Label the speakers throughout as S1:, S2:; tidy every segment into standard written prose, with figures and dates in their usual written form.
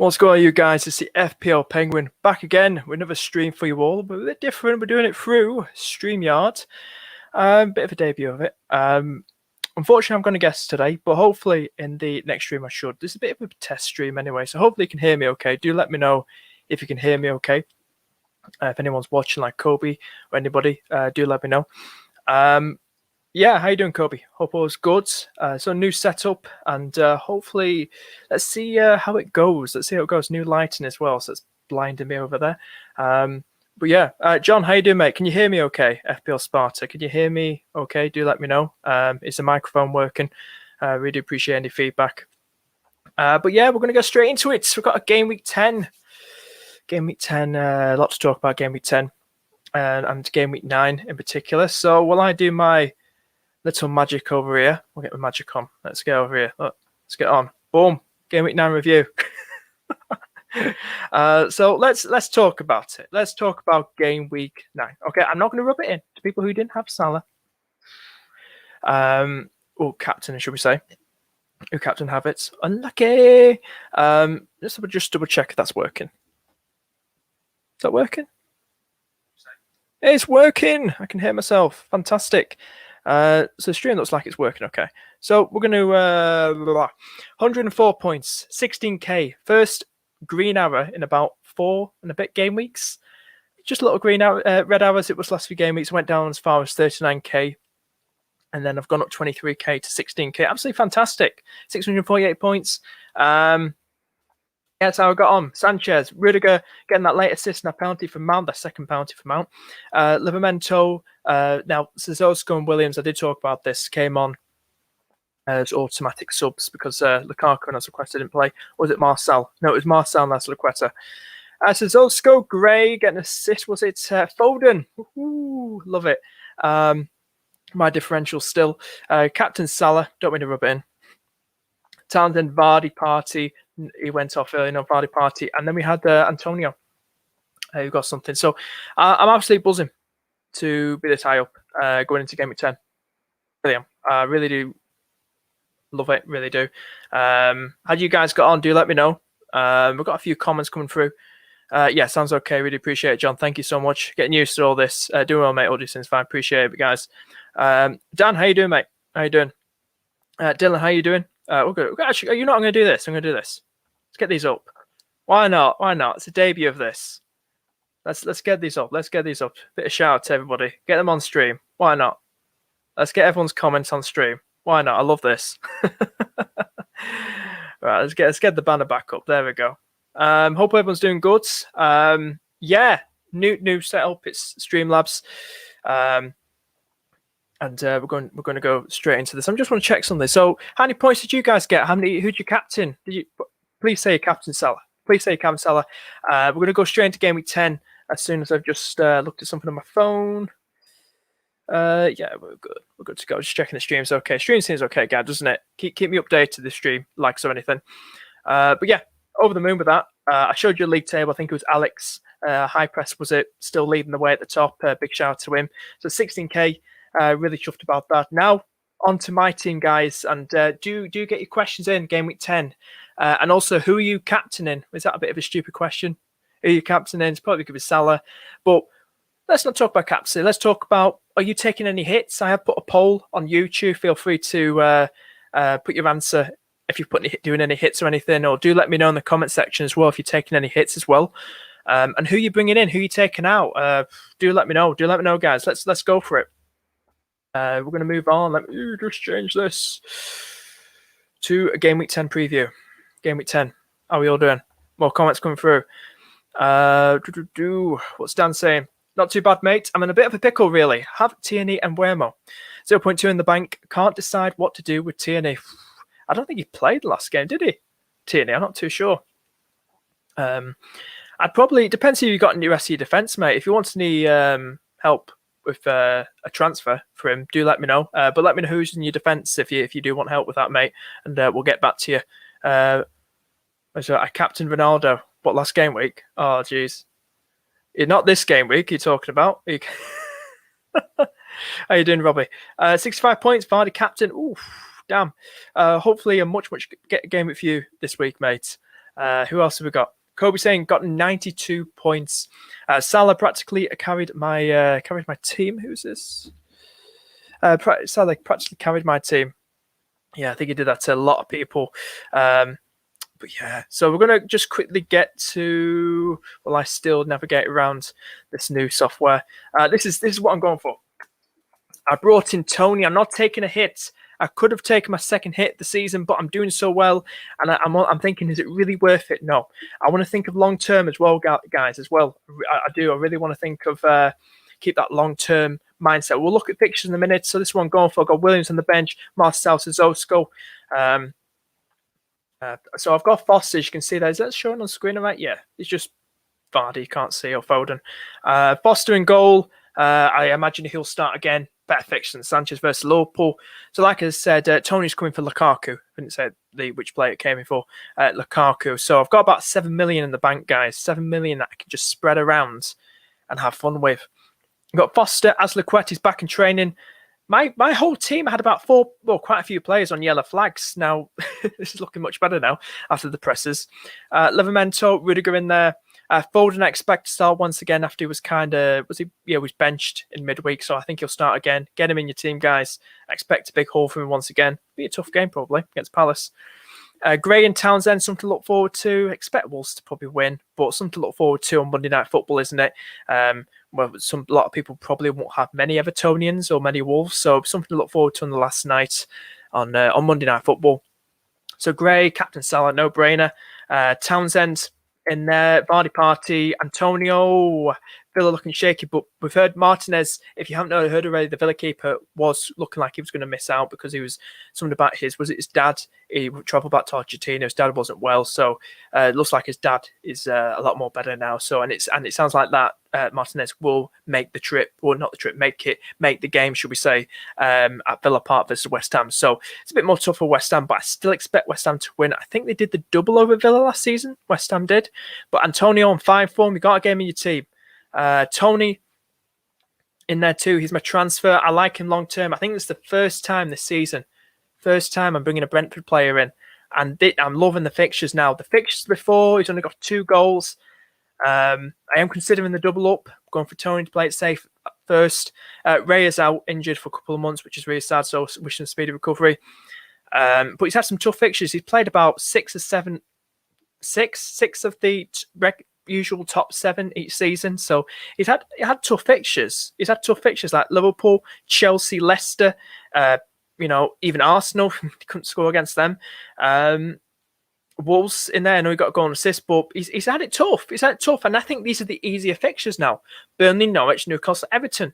S1: What's going on, you guys? It's the FPL Penguin back again with another stream for you all, but a bit different. We're doing it through StreamYard. Bit of a debut of it. Unfortunately, I'm going to guess today, but hopefully in the next stream I should. This is a bit of a test stream anyway, so hopefully you can hear me okay. Do let me know if you can hear me okay. If anyone's watching, like Kobe or anybody, do let me know. Yeah, how you doing, Kobe? Hope all is good. So new setup, and hopefully, let's see how it goes. Let's see how it goes. New lighting as well, so it's blinding me over there. But yeah, John, how you doing, mate? Can you hear me okay? FPL Sparta, can you hear me okay? Do let me know. Is the microphone working? Really appreciate any feedback. But yeah, we're going to go straight into it. We've got a game week 10. Game week 10, a lot to talk about game week 10 and game week 9 in particular. So while I do my little magic over here, we'll get my magic on. Let's get over here. Let's get on. Boom. Game week 9 review. So let's talk about it. Let's talk about game week 9. Okay, I'm not going to rub it in to people who didn't have Salah. Or captain, should we say? Who captain have it? Unlucky. Let's just double check if that's working. Is that working? It's working. I can hear myself. Fantastic. So the stream looks like it's working okay. So we're going to 104 points, 16k. First green arrow in about 4 and a bit game weeks. Just a little green arrow, red arrows. It was last few game weeks. Went down as far as 39k. And then I've gone up 23k to 16k. Absolutely fantastic. 648 points. That's how I got on. Sanchez, Rudiger getting that late assist and a penalty from Mount, the second penalty from Mount. Livramento, now Szorzko and Williams, I did talk about this, came on as automatic subs because Lukaku and Azpilicueta didn't play. Or was it Marcel? No, it was Marcel and Azpilicueta. Szorzko, Gray getting an assist. Was it Foden? Ooh, love it. My differential still. Captain Salah, don't mean to rub it in. Townsend, Vardy, Party. He went off early, no Vardy, Party. And then we had Antonio, who got something. So I'm absolutely buzzing to be this high up going into game week 10. Really am. I really do love it, really do. How you guys got on? Do let me know. We've got a few comments coming through. Yeah, sounds okay. Really appreciate it, John. Thank you so much. Getting used to all this. Doing well, mate. Audience fine. Appreciate it, guys. Dan, how you doing, mate? How you doing? Dylan, how you doing? We're good. Actually, you know what? I'm going to do this. I'm going to do this. Let's get these up. Why not? Why not? It's a debut of this. Let's get these up. Let's get these up. Bit of shout out to everybody. Get them on stream. Why not? Let's get everyone's comments on stream. Why not? I love this. Right, let's get the banner back up. There we go. Hope everyone's doing good. Yeah, new setup. It's Streamlabs. And we're going to go straight into this. I just want to check something. So, how many points did you guys get? Who'd you captain? Did you? Please say Captain Salah. Please say Captain Salah. We're going to go straight into game week 10 as soon as I've just looked at something on my phone. Yeah, we're good. We're good to go. Just checking the stream's okay. Stream seems okay, guys, doesn't it? Keep me updated. The stream, likes or anything. But yeah, over the moon with that. I showed you a league table. I think it was Alex. High press was it? Still leading the way at the top. Big shout out to him. So 16k. Really chuffed about that. Now on to my team, guys, and do get your questions in game week 10, and also who are you captaining? Is that a bit of a stupid question? Who are you captaining? It's probably could be Salah, but let's not talk about captaincy. Let's talk about, are you taking any hits? I have put a poll on YouTube. Feel free to put your answer if you're doing any hits or anything, or do let me know in the comment section as well if you're taking any hits as well, and who you're bringing in, who you're taking out. Do let me know. Do let me know, guys. Let's go for it. We're going to move on. Let me just change this to a game week 10 preview. Game week 10. How are we all doing? More comments coming through. What's Dan saying? Not too bad, mate. I'm in a bit of a pickle, really. Have Tierney and Wermo. 0.2 in the bank. Can't decide what to do with Tierney. I don't think he played the last game, did he? Tierney, I'm not too sure. I'd probably, depends who you got in the rest of your defence, mate. If you want any help with a transfer for him, do let me know. But let me know who's in your defence if you do want help with that, mate. And we'll get back to you. So I captained Ronaldo. What, last game week? Oh, jeez. Not this game week you're talking about. How you doing, Robbie? 65 points, Vardy captain. Ooh, damn. Hopefully a much game with you this week, mate. Who else have we got? Kobe saying got 92 points. Salah practically carried my team. Who's this? Salah practically carried my team. Yeah, I think he did that to a lot of people. But yeah, so we're going to just quickly get to. Well, I still navigate around this new software. This is what I'm going for. I brought in Tony. I'm not taking a hit. I could have taken my second hit the season, but I'm doing so well, and I'm thinking, is it really worth it? No. I want to think of long term as well, guys. As well, I do. I really want to think of keep that long term mindset. We'll look at fixtures in a minute. So this one going for, I've got Williams on the bench, Marcel Sissoko. So I've got Foster. As you can see there. Is that showing on screen? Right? Yeah. It's just Vardy. Can't see, or Foden. Foster in goal. I imagine he'll start again. Better fixture than Sanchez versus Liverpool. So like I said, Tony's coming for Lukaku. I didn't say which player it came in for. Lukaku. So I've got about 7 million in the bank, guys. 7 million that I can just spread around and have fun with. I've got Foster. Azpilicueta's back in training. My whole team had about quite a few players on yellow flags. Now, this is looking much better now after the presses. Livramento, Rudiger in there. Foden, I expect to start once again after he was was benched in midweek, so I think he'll start again. Get him in your team, guys. I expect a big haul from him once again. Be a tough game probably against Palace. Gray and Townsend, something to look forward to. Expect Wolves to probably win, but something to look forward to on Monday Night Football, isn't it? A lot of people probably won't have many Evertonians or many Wolves, so something to look forward to on the last night on Monday Night Football. So Gray, Captain Salah, no brainer. Townsend in there, Vardy party, Antonio, Villa looking shaky, but we've heard Martinez, if you haven't heard already, the Villa keeper was looking like he was going to miss out because he was something about his dad? He travelled back to Argentina, his dad wasn't well, so it looks like his dad is a lot more better now. So and it sounds like that Martinez will make the trip, or not the trip, make the game, should we say, at Villa Park versus West Ham. So it's a bit more tough for West Ham, but I still expect West Ham to win. I think they did the double over Villa last season. West Ham did, but Antonio on 5 form, you got a game in your team. Tony in there too. He's my transfer. I like him long term. I think it's the first time this season. First time I'm bringing a Brentford player in, and I'm loving the fixtures now. The fixtures before, he's only got 2 goals. I am considering the double up. I'm going for Tony to play it safe first. Ray is out injured for a couple of months, which is really sad. So wishing him speedy recovery. But he's had some tough fixtures. He's played about 6 of the usual top 7 each season. So he had tough fixtures. He's had tough fixtures like Liverpool, Chelsea, Leicester. Even Arsenal. He couldn't score against them. Wolves in there. I know he got a goal and assist, but he's had it tough. He's had it tough, and I think these are the easier fixtures now. Burnley, Norwich, Newcastle, Everton.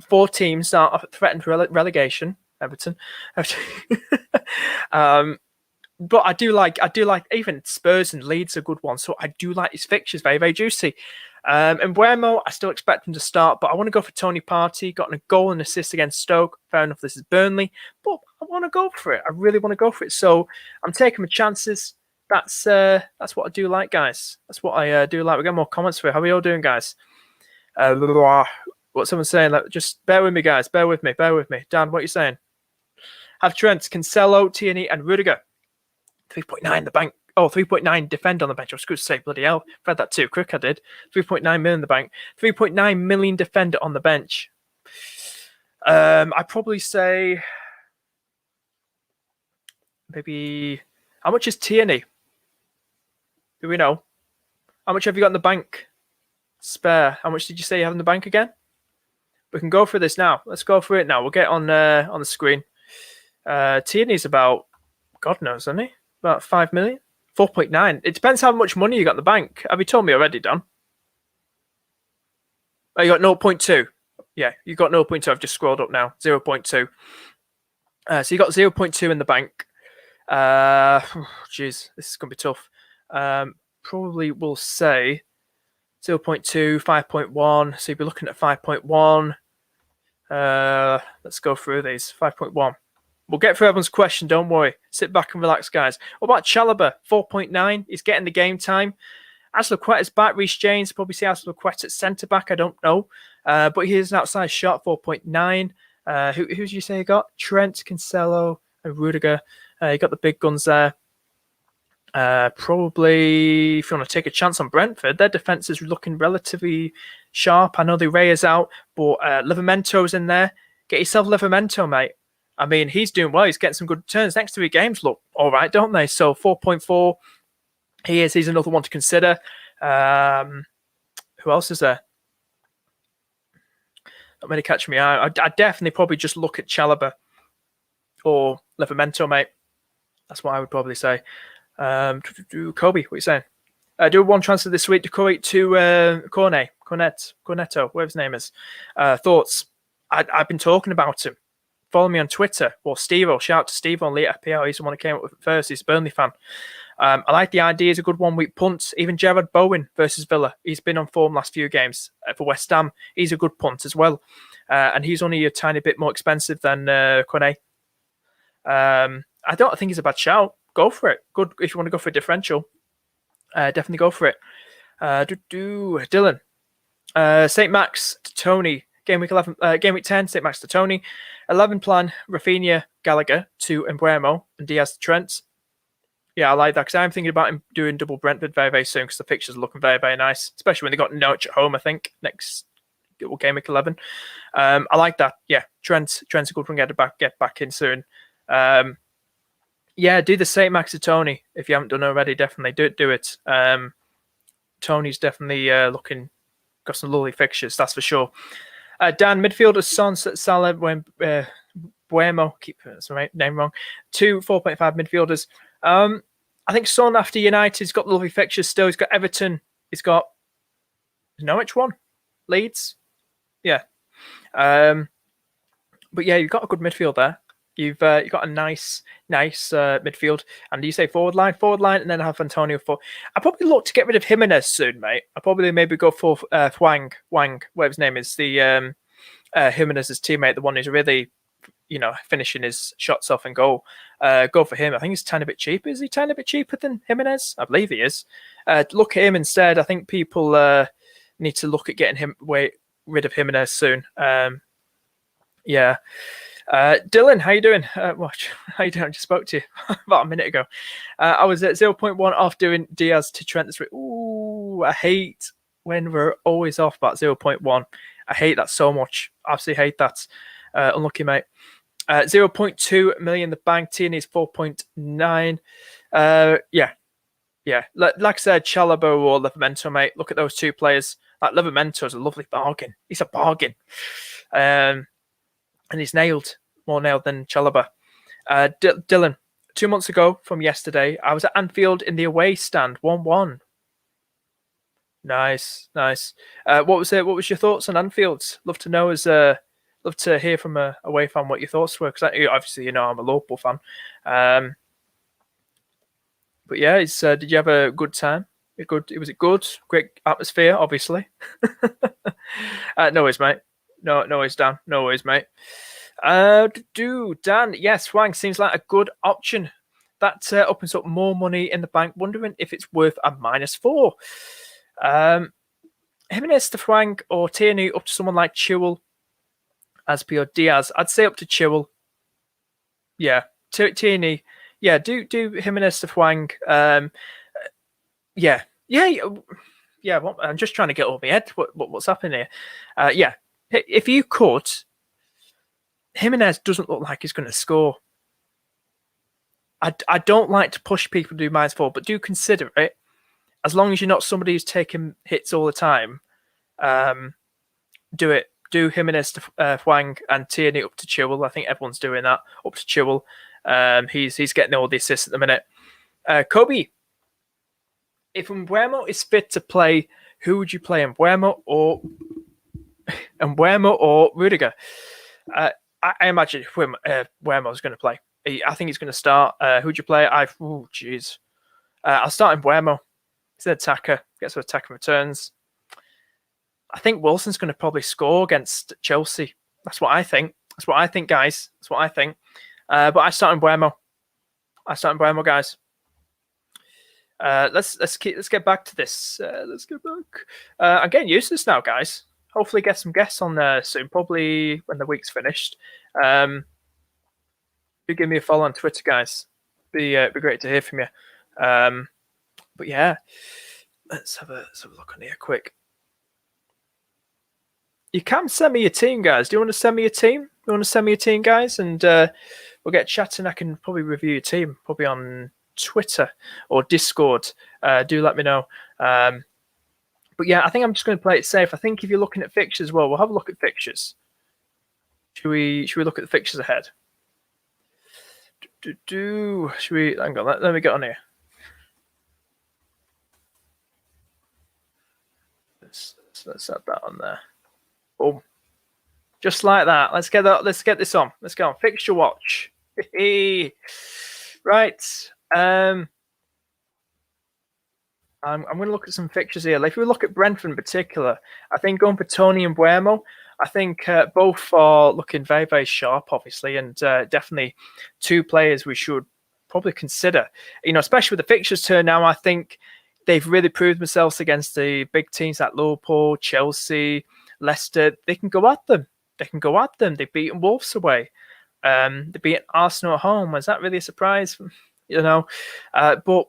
S1: 4 teams that are threatened relegation. Everton. But I do like even Spurs and Leeds are good ones. So I do like his fixtures, very, very juicy. And Buemo, I still expect him to start, but I want to go for Tony Partey. Got a goal and assist against Stoke. Fair enough, this is Burnley, but I want to go for it. I really want to go for it. So I'm taking my chances. That's what I do like, guys. That's what I do like. We got more comments for you. How are we all doing, guys? What's someone saying? Just bear with me, guys. Bear with me. Dan, what are you saying? Have Trent, Cancelo, Tierney, and Rudiger. 3.9 in the bank. Oh, 3.9 defend on the bench. I was going to say, bloody hell. I've read that too quick, I did. 3.9 million in the bank. 3.9 million defender on the bench. I'd probably say maybe... How much is Tierney? Do we know? How much have you got in the bank? Spare. How much did you say you have in the bank again? We can go for this now. Let's go for it now. We'll get on the screen. Tierney's about... God knows, isn't he? About 5 million? 4.9. It depends how much money you got in the bank. Have you told me already, Dan? Oh, you got 0.2. Yeah, you got 0.2. I've just scrolled up now. 0.2. So you got 0.2 in the bank. Jeez, this is going to be tough. Probably will say 0.2, 5.1. So you'll be looking at 5.1. Let's go through these. 5.1. We'll get through everyone's question, don't worry. Sit back and relax, guys. What about Chalobah? 4.9. He's getting the game time. Azpilicueta's back. Reece James, probably see Azpilicueta at centre-back. I don't know. But he is an outside shot, 4.9. Who did you say you got? Trent, Cancelo, and Rudiger. You got the big guns there. Probably if you want to take a chance on Brentford, their defence is looking relatively sharp. I know the Ray is out, but Livamento's in there. Get yourself Livamento, mate. I mean, he's doing well. He's getting some good returns. Next 3 games look all right, don't they? So 4.4. He's another one to consider. Who else is there? Not many catching me eye. I'd definitely probably just look at Chalobah or Livamento, mate. That's what I would probably say. Kobe, what are you saying? Do one transfer this week to Cornetto, whatever his name is. Thoughts? I've been talking about him. Follow me on Twitter, or Steve-O. Shout out to Steve on Late FPL. He's the one who came up with it first. He's a Burnley fan. I like the idea. It's a good 1 week punt. Even Jared Bowen versus Villa. He's been on form last few games for West Ham. He's a good punt as well. And he's only a tiny bit more expensive than Kone. I don't think he's a bad shout. Go for it. Good if you want to go for a differential. Definitely go for it. Dylan. St. Max to Tony. Game week 11. Game week 10. St. Max to Tony. 11 plan. Rafinha, Gallagher to Embuemo and Diaz to Trent. Yeah, I like that because I'm thinking about him doing double Brentford very, very soon because the fixtures are looking very, very nice, especially when they got Norwich at home, I think, next game week 11. I like that. Yeah, Trent's a good one. Get back in soon. Yeah, do the St. Max to Tony if you haven't done already. Definitely do it. Tony's definitely got some lovely fixtures, that's for sure. Dan, midfielders, Son, Salah, Buemo, keep the name wrong. 2 4.5 midfielders. I think Son after United's got lovely fixtures still. He's got Everton. He's got Norwich one, Leeds. Yeah. But yeah, you've got a good midfield there. You've got a nice midfield. And you say forward line, and then have Antonio for. I probably look to get rid of Jimenez soon, mate. I probably maybe go for Wang, whatever his name is, the Jimenez's teammate, the one who's really, finishing his shots off and goal. Go for him. I think he's a tiny bit cheaper. Is he a tiny bit cheaper than Jimenez? I believe he is. Look at him instead. I think people need to look at getting rid of Jimenez soon. Yeah. Dylan, how you doing? How you doing? I just spoke to you about a minute ago. I was at 0.1 off doing Diaz to Trent this week. Ooh, I hate when we're always off about 0.1. I hate that so much. Absolutely hate that. Unlucky, mate. 0.2 million in the bank. Tierney's 4.9. Yeah. Like I said, Chalobah or Livamento, mate. Look at those two players. Like Livamento's a lovely bargain. He's a bargain. And he's more nailed than Chalobah. Dylan, 2 months ago from yesterday, I was at Anfield in the away stand, 1-1. Nice. What was your thoughts on Anfield? Love to know. Love to hear from a away fan what your thoughts were, because obviously I'm a local fan. But yeah, did you have a good time? Was it good? Great atmosphere, obviously. No worries, mate. No worries, Dan. No worries, mate. Dan, yes, Wang seems like a good option. That opens up more money in the bank. Wondering if it's worth a -4. Jimenez to Wang or Tierney up to someone like Chilwell as per Diaz. I'd say up to Chilwell. Yeah, Tierney. Yeah, do Jimenez to Wang. Yeah. I'm just trying to get over my head. What's happening here? Yeah. If you could, Jimenez doesn't look like he's going to score. I don't like to push people to do -4, but do consider it. As long as you're not somebody who's taking hits all the time, do it. Do Jimenez to Wang and Tierney up to Chilwell. I think everyone's doing that up to Chilwell. He's getting all the assists at the minute. Kobe, if Embuemo is fit to play, who would you play, Embuemo or Rudiger? I imagine Embuemo is going to play. I think he's going to start. Who'd you play? I'll start Embuemo. He's an attacker. Gets some attacking returns. I think Wilson's going to probably score against Chelsea. That's what I think. Guys. That's what I think. But I start Embuemo. Guys. Let's get back to this. Let's get back. I'm getting used to this now, guys. Hopefully get some guests on there soon, probably when the week's finished. Do give me a follow on Twitter, guys. Be great to hear from you. But yeah, let's have a look on here quick. You can send me your team, guys. Do you want to send me your team? You want to send me your team, guys? And we'll get chatting. I can probably review your team, probably on Twitter or Discord. Do let me know. But yeah, I think I'm just going to play it safe. I think if you're looking at fixtures, well, we'll have a look at fixtures. Should we look at the fixtures ahead? Should we? Hang on, let me get on here. Let's add that on there. Boom. Just like that. Let's get this on. Let's go on. Fixture watch. Right. I'm going to look at some fixtures here. If we look at Brentford in particular, I think going for Tony and Buemo, I think both are looking very, very sharp, obviously, and definitely two players we should probably consider. Especially with the fixtures turn now, I think they've really proved themselves against the big teams like Liverpool, Chelsea, Leicester. They can go at them. They've beaten Wolves away. They beat Arsenal at home. Is that really a surprise? But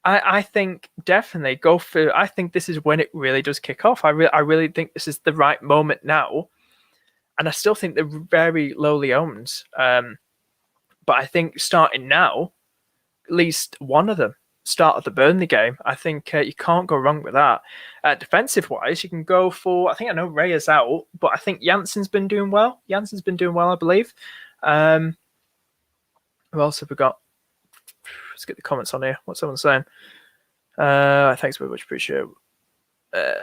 S1: I think definitely go for. I think this is when it really does kick off. I really think this is the right moment now, and I still think they're very lowly owned. But I think starting now, at least one of them start of the Burnley game. I think you can't go wrong with that. Defensive wise, you can go for. I know Ray is out, but I think Janssen's been doing well. I believe. Who else have we got? Let's get the comments on here. What's someone saying? Thanks very much. Appreciate it.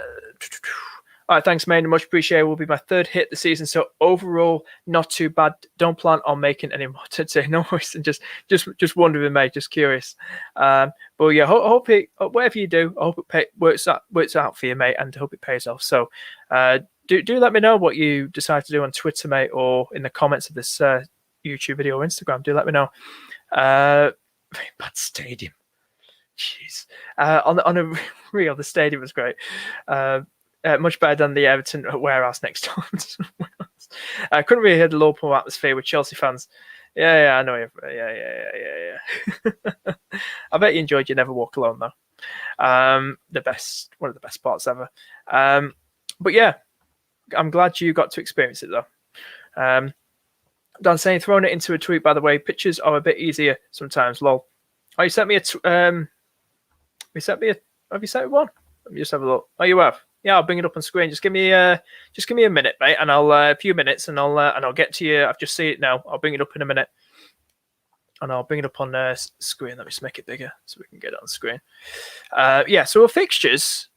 S1: All right, thanks, man. Much appreciated. Will be my third hit this season, so overall not too bad. Don't plan on making any more today. No worries. And just wondering, mate. Just curious. But yeah, hope it. Whatever you do, I hope it works out for you, mate, and hope it pays off. So, do let me know what you decide to do on Twitter, mate, or in the comments of this YouTube video or Instagram. Do let me know. Very bad stadium. Jeez. On a real, the stadium was great. Much better than the Everton warehouse next door. I couldn't really hear the Liverpool atmosphere with Chelsea fans. Yeah, I know. Yeah. I bet you enjoyed You Never Walk Alone, though. One of the best parts ever. But yeah, I'm glad you got to experience it, though. Dan saying, throwing it into a tweet, by the way, pictures are a bit easier sometimes, lol. Oh, you sent me have you sent me one? Let me just have a look. Oh, you have? Yeah, I'll bring it up on screen. Just give me a minute, mate, and I'll a few minutes, and I'll get to you. I've just seen it now. I'll bring it up in a minute, and I'll bring it up on screen. Let me just make it bigger so we can get it on screen. Yeah. So on fixtures,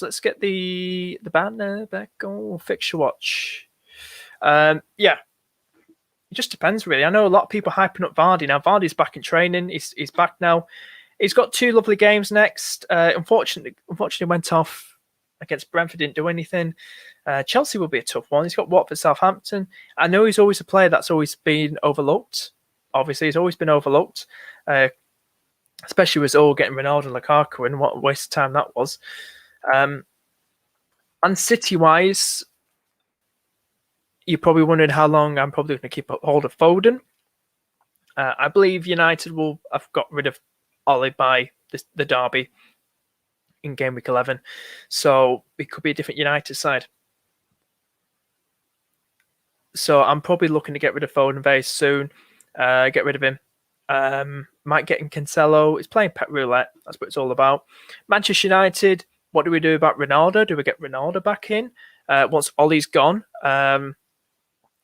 S1: let's get the banner back on fixture watch. Yeah. It just depends, really. I know a lot of people hyping up Vardy. Now, Vardy's back in training. He's back now. He's got two lovely games next. Unfortunately, went off against Brentford, didn't do anything. Chelsea will be a tough one. He's got Watford, Southampton. I know he's always a player that's always been overlooked. Obviously, he's always been overlooked, especially with all getting Ronaldo and Lukaku in. What a waste of time that was. And City-wise, you're probably wondering how long I'm probably going to keep hold of Foden. I believe United will have got rid of Ollie by the derby in game week 11. So it could be a different United side. So I'm probably looking to get rid of Foden very soon. Get rid of him. Might get in Cancelo. He's playing pet roulette. That's what it's all about. Manchester United, what do we do about Ronaldo? Do we get Ronaldo back in once Ollie's gone?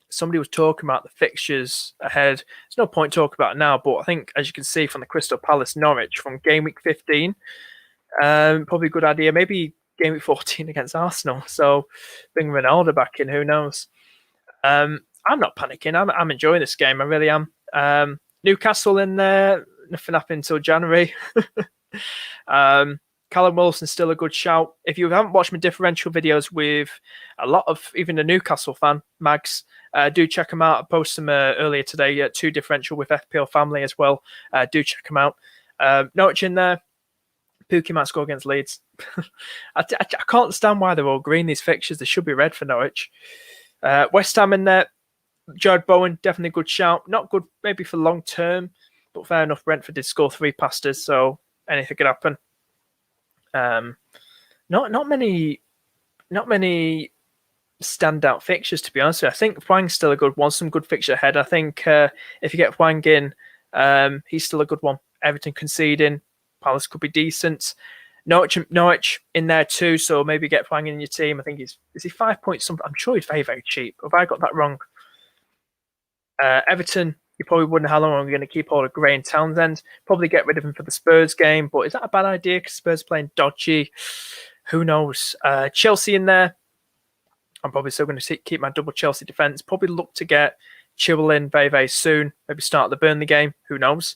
S1: Somebody was talking about the fixtures ahead. There's no point talking about it now, but I think, as you can see from the Crystal Palace Norwich from game week 15, probably a good idea. Maybe game week 14 against Arsenal. So bring Ronaldo back in. Who knows? I'm not panicking. I'm enjoying this game. I really am. Newcastle in there. Nothing happened until January. Callum Wilson's still a good shout. If you haven't watched my differential videos with a lot of even a Newcastle fan, Mags, do check them out. I posted them earlier today, 2 differential with FPL family as well. Do check them out. Norwich in there. Pookie might score against Leeds. I can't stand why they're all green, these fixtures. They should be red for Norwich. West Ham in there. Jared Bowen, definitely a good shout. Not good maybe for long term, but fair enough. Brentford did score 3 past us, so anything could happen. Not many standout fixtures, to be honest with you. I think Hwang's still a good one. Some good fixture ahead. I think if you get Hwang in, he's still a good one. Everton conceding, Palace could be decent. Norwich in there too, so maybe get Hwang in your team. I think is he 5 points something? I'm sure he's very, very cheap. Have I got that wrong? Everton, you probably wouldn't know how long I'm going to keep hold of Gray and Townsend. Probably get rid of him for the Spurs game, but is that a bad idea? Because Spurs playing dodgy. Who knows? Chelsea in there. I'm probably still going to keep my double Chelsea defence. Probably look to get Chilwell in very, very soon. Maybe start the Burnley game. Who knows?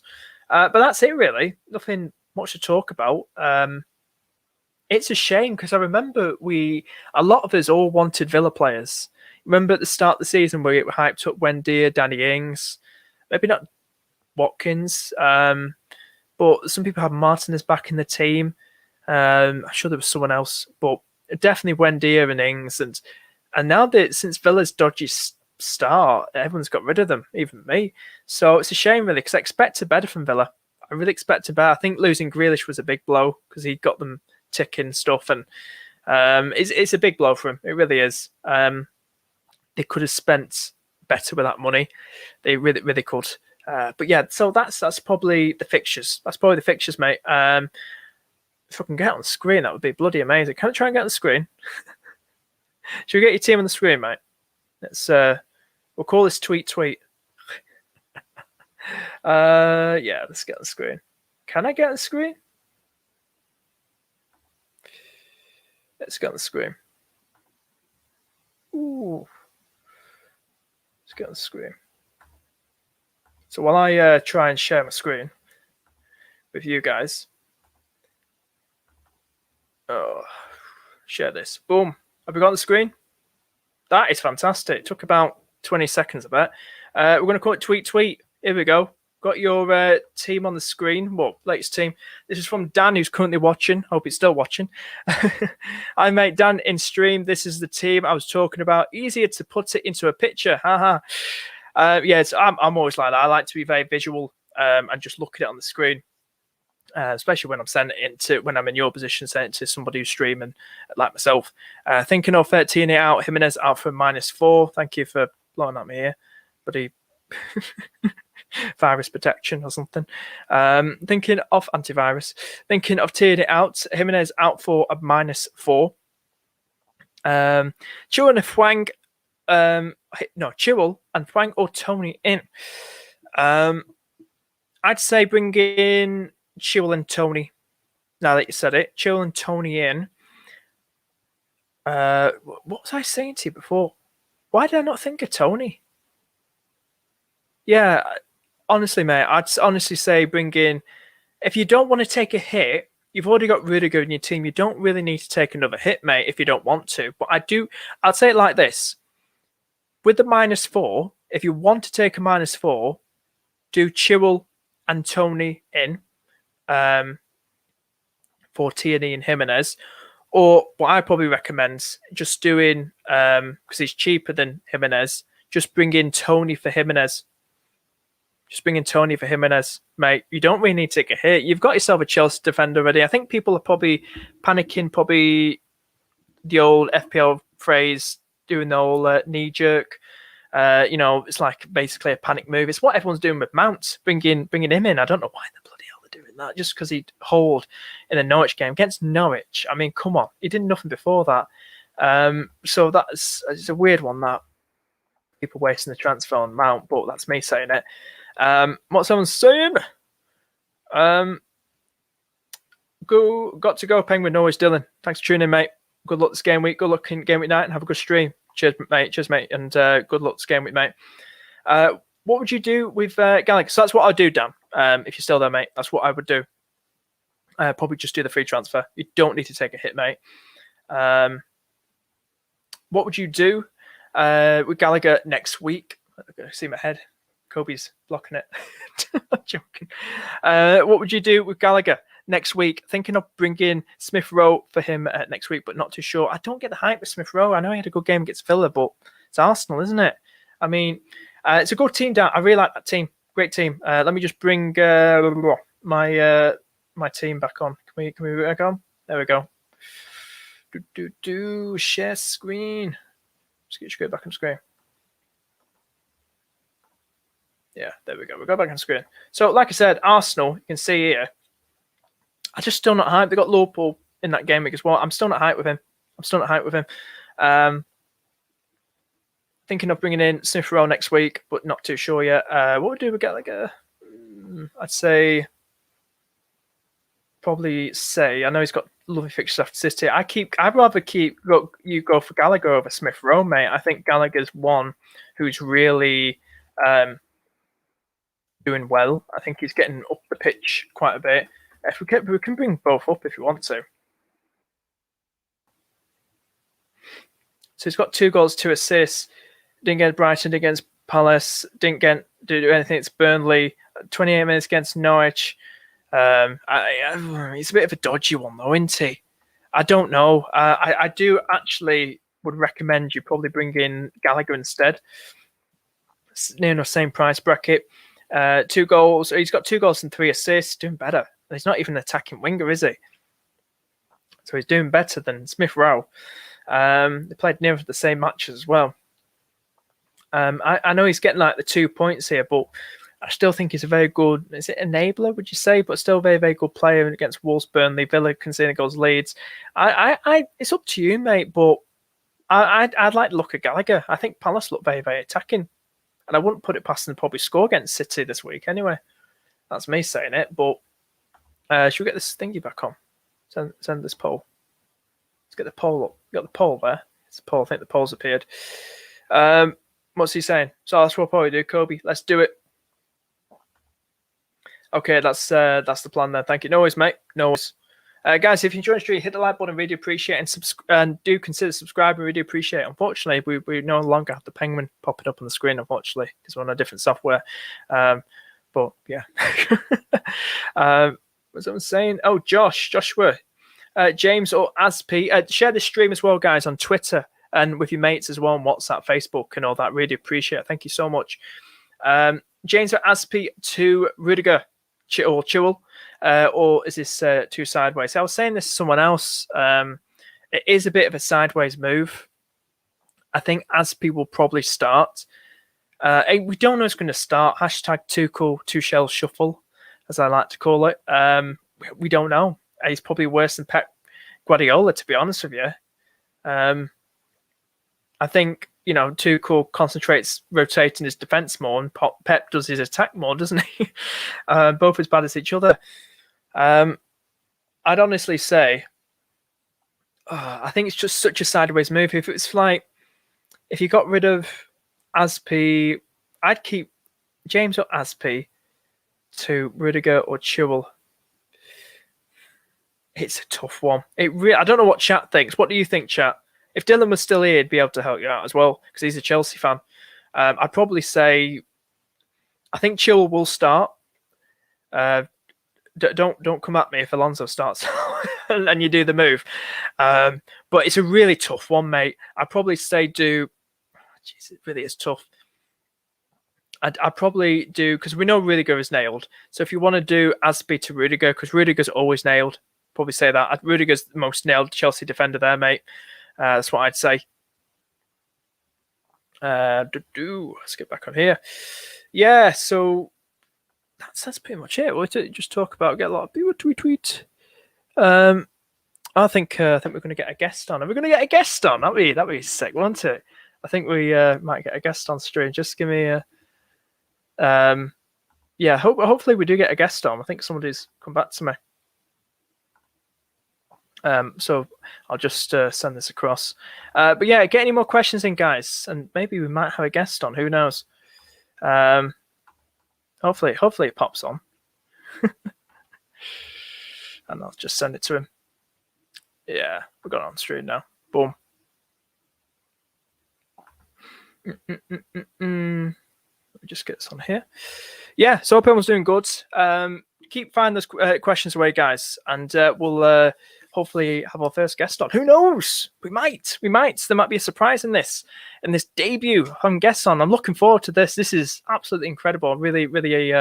S1: But that's it, really. Nothing much to talk about. It's a shame because I remember a lot of us all wanted Villa players. Remember at the start of the season where it hyped up Wendy, Danny Ings, maybe not Watkins, but some people had Martinez back in the team. I'm sure there was someone else, but definitely Wendy and Ings. And now that since Villa's dodgy start, everyone's got rid of them, even me. So it's a shame, really, because I expected better from Villa. I really expected better. I think losing Grealish was a big blow because he got them ticking stuff, and it's a big blow for him. It really is. They could have spent better with that money. They really, really could. But yeah, so that's probably the fixtures. That's probably the fixtures, mate. If I can get on the screen, that would be bloody amazing. Can I try and get on the screen? Should we get your team on the screen, mate? Let's we'll call this tweet. Yeah, let's get on the screen. Can I get on the screen? Let's get on the screen. Ooh. Let's get on the screen. So while I try and share my screen with you guys. Oh, share this. Boom. Have we got on the screen? That is fantastic. It took about 20 seconds, I bet. We're going to call it tweet. Here we go. Got your team on the screen. Well, latest team. This is from Dan, who's currently watching. Hope he's still watching. I mate Dan in stream. This is the team I was talking about. Easier to put it into a picture. Haha. Yes, I'm always like that. I like to be very visual and just look at it on the screen. Especially when when I'm in your position, send it to somebody who's streaming like myself. Thinking of 13 out, Jimenez out for -4. Thank you for blowing at me here, buddy. Virus protection or something. Thinking of antivirus. Thinking of tearing it out. Jimenez out for a -4. Chilwell and Hwang. Chilwell and Hwang or Tony in. I'd say bring in Chilwell and Tony. Now that you said it, Chilwell and Tony in. What was I saying to you before? Why did I not think of Tony? Yeah, honestly, mate, I'd honestly say bring in. If you don't want to take a hit, you've already got Rudiger in your team. You don't really need to take another hit, mate, if you don't want to. But I'd say it like this. With the -4, if you want to take a -4, do Chilwell and Tony in. For Tierney and Jimenez, or what I probably recommend just doing because he's cheaper than Jimenez. Just bring in Tony for Jimenez. Mate. You don't really need to take a hit. You've got yourself a Chelsea defender already. I think people are probably panicking. Probably the old FPL phrase, doing the old knee jerk. It's like basically a panic move. It's what everyone's doing with Mount, bringing him in. I don't know why the bloody hell they're doing that. Just because he'd hold in a Norwich game against Norwich. I mean, come on, he did nothing before that. So it's a weird one that people wasting the transfer on Mount, but that's me saying it. What's someone saying? Got to go Penguin Norwich, Dylan. Thanks for tuning in, mate. Good luck this game week. Good luck in game week night, and have a good stream. Cheers, mate. And good luck this game week, mate. What would you do with Gallagher? So that's what I'd do, Dan. If you're still there, mate, that's what I would do. Probably just do the free transfer. You don't need to take a hit, mate. What would you do with Gallagher next week? I'm going to see my head. Kobe's blocking it. I'm joking. What would you do with Gallagher next week? Thinking of bringing Smith Rowe for him next week, but not too sure. I don't get the hype with Smith Rowe. I know he had a good game against Villa, but it's Arsenal, isn't it? I mean, it's a good team down. I really like that team. great team. Let me just bring my my team back on. Can we back on? There we go. Share screen. Let's get straight back on screen. Yeah, there we go. We go back on screen. So, like I said, Arsenal, you can see here. I just still not hyped. They got Liverpool in that game week as well. I'm still not hyped with him. Thinking of bringing in Smith Rowe next week, but not too sure yet. What would do we get? Like I'd say, probably say. I know he's got lovely fixtures after City. I'd rather go for Gallagher over Smith Rowe, mate. I think Gallagher's one who's really doing well. I think he's getting up the pitch quite a bit. If we can bring both up if you want to. So he's got 2 goals, 2 assists. Didn't get Brighton against Palace. Didn't do anything against Burnley. 28 minutes against Norwich. He's a bit of a dodgy one though, isn't he? I don't know. I do actually would recommend you probably bring in Gallagher instead. Near enough same price bracket. 2 goals. He's got 2 goals and 3 assists. Doing better. He's not even an attacking winger, is he? So he's doing better than Smith Rowe. They played near the same matches as well. I know he's getting like the 2 points here, but I still think he's a very good, is it enabler, would you say? But still a very, very good player against Wolves, Burnley, Villa, conceding goals, Leeds. It's up to you, mate, but I'd like to look at Gallagher. I think Palace look very, very attacking. And I wouldn't put it past them to probably score against City this week anyway. That's me saying it, but should we get this thingy back on? Send this poll. Let's get the poll up. You got the poll there. It's the poll. I think the poll's appeared. What's he saying? So that's what we'll probably do, Kobe. Let's do it. Okay, that's the plan then. Thank you. No worries, mate. No worries. Guys, if you enjoyed the stream, hit the like button. Really appreciate it, and do consider subscribing. Really appreciate it. Unfortunately, we no longer have the penguin popping up on the screen, unfortunately, because we're on a different software. But yeah. What's someone saying? Oh, Joshua, James or Asp. Share this stream as well, guys, on Twitter and with your mates as well on WhatsApp, Facebook, and all that. Really appreciate it. Thank you so much. James or Asp to Rudiger or Chewell. Or is this too sideways? I was saying this to someone else. It is a bit of a sideways move. I think Aspi will probably start. We don't know who's going to start. Hashtag Tuchel shuffle, as I like to call it. We don't know. He's probably worse than Pep Guardiola, to be honest with you. I think, Tuchel concentrates rotating his defence more, and Pep does his attack more, doesn't he? Both as bad as each other. I'd honestly say, I think it's just such a sideways move. If it's like, if you got rid of Aspi, I'd keep James or Aspi to Rudiger or Chewell. It's a tough one. I don't know what chat thinks. What do you think, chat? If Dylan was still here, he'd be able to help you out as well, because he's a Chelsea fan. I'd probably say, I think Chilwell will start. Don't come at me if Alonso starts and you do the move. But it's a really tough one, mate. I'd probably say do. Jeez, it really is tough. I'd probably do, because we know Rudiger is nailed. So if you want to do Aspi to Rudiger, because Rudiger's always nailed, probably say that. Rudiger's the most nailed Chelsea defender there, mate. That's what I'd say. Let's get back on here. Yeah, so that's pretty much it. We'll just talk about, get a lot of people tweet. I think we're going to get a guest on. Are we going to get a guest on? That'd be sick, wouldn't it? I think we might get a guest on stream. Just give me a. Hopefully we do get a guest on. I think somebody's come back to me. So I'll just send this across. But yeah, get any more questions in, guys, and maybe we might have a guest on. Who knows? Hopefully it pops on. And I'll just send it to him. Yeah, we've got it on stream now. Boom. Let me just get this on here. Yeah, so hope everyone's doing good. Keep finding those questions away, guys, and we'll hopefully have our first guest on. Who knows? We might. There might be a surprise in this debut home guest on. I'm looking forward to this. This is absolutely incredible. Really, really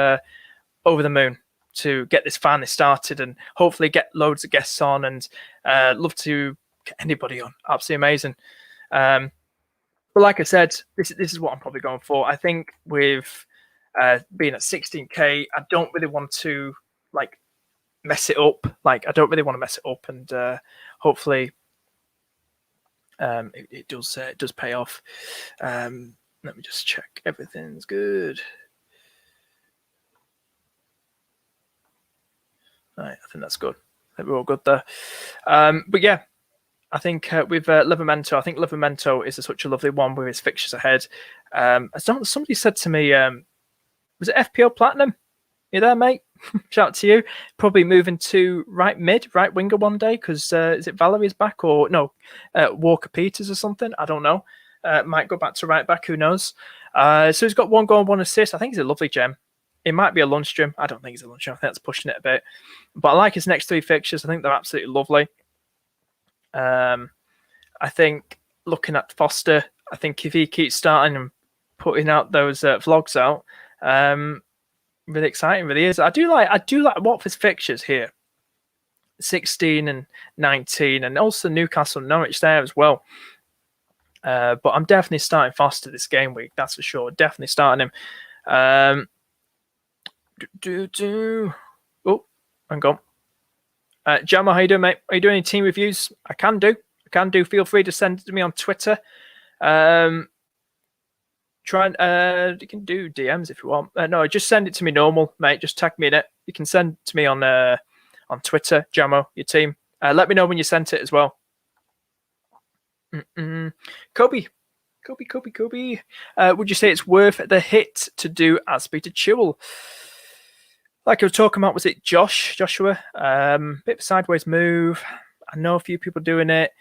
S1: over the moon to get this finally started and hopefully get loads of guests on, and love to get anybody on. Absolutely amazing. But like I said, this is what I'm probably going for. I think with being at 16k, I don't really want to mess it up. I don't really want to mess it up, and hopefully it does pay off. Let me just check everything's good. Right, I think that's good. I think we're all good there. But yeah, I think with Livramento, I think Livramento is such a lovely one with his fixtures ahead. Somebody said to me, was it FPL Platinum? You there, mate? Shout out to you. Probably moving to right winger one day because is it Valerie's back or no? Walker Peters or something? I don't know. Might go back to right back. Who knows? So he's got 1 goal and 1 assist. I think he's a lovely gem. It might be a lunch gem. I don't think he's a lunch gem. I think that's pushing it a bit. But I like his next 3 fixtures. I think they're absolutely lovely. I think looking at Foster, I think if he keeps starting and putting out those vlogs out, really exciting, really is. I do like Watford's fixtures here, 16 and 19, and also Newcastle and Norwich there as well. But I'm definitely starting Foster this game week. That's for sure. Definitely starting him. Oh, hang on. Jammer, how you doing, mate? Are you doing any team reviews? I can do. Feel free to send it to me on Twitter. You can do DMs if you want. No, just send it to me normal, mate. Just tag me in it. You can send it to me on Twitter, Jamo, your team. Let me know when you sent it as well. Kobe. Would you say it's worth the hit to do Aspie to Chewell? Like I was talking about, was it Joshua? Bit of a sideways move. I know a few people doing it.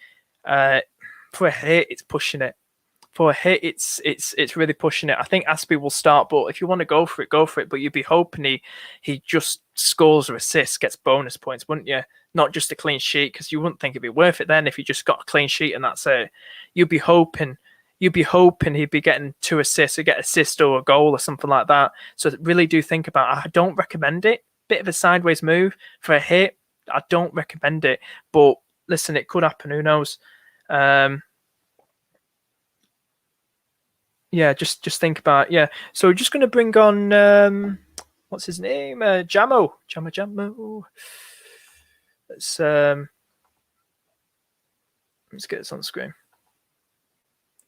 S1: For a hit, it's pushing it. For a hit, it's really pushing it. I think Aspie will start, but if you want to go for it, go for it. But you'd be hoping he just scores or assists, gets bonus points, wouldn't you? Not just a clean sheet, because you wouldn't think it'd be worth it then if you just got a clean sheet and that's it. You'd be hoping he'd be getting 2 assists or get assist or a goal or something like that. So really do think about it. I don't recommend it. Bit of a sideways move for a hit. I don't recommend it. But listen, it could happen. Who knows? Yeah, just think about it. Yeah. So we're just going to bring on what's his name? Jamo. Let's get this on screen.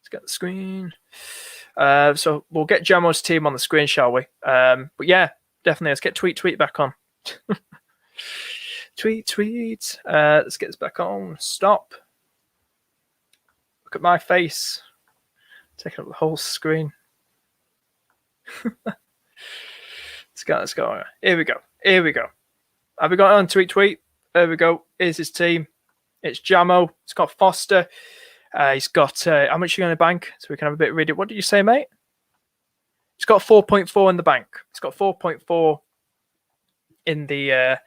S1: Let's get the screen. So we'll get Jamo's team on the screen, shall we? But yeah, definitely. Let's get tweet back on. tweet. Let's get this back on. Stop. Look at my face. Taking up the whole screen. Let's go. Here we go. Have we got it on tweet? There we go. Here's his team. It's Jamo. It's got Foster. He's got how much are you going to bank? So we can have a bit of read it. What did you say, mate? He's got 4.4 in the bank. He's got 4.4 in the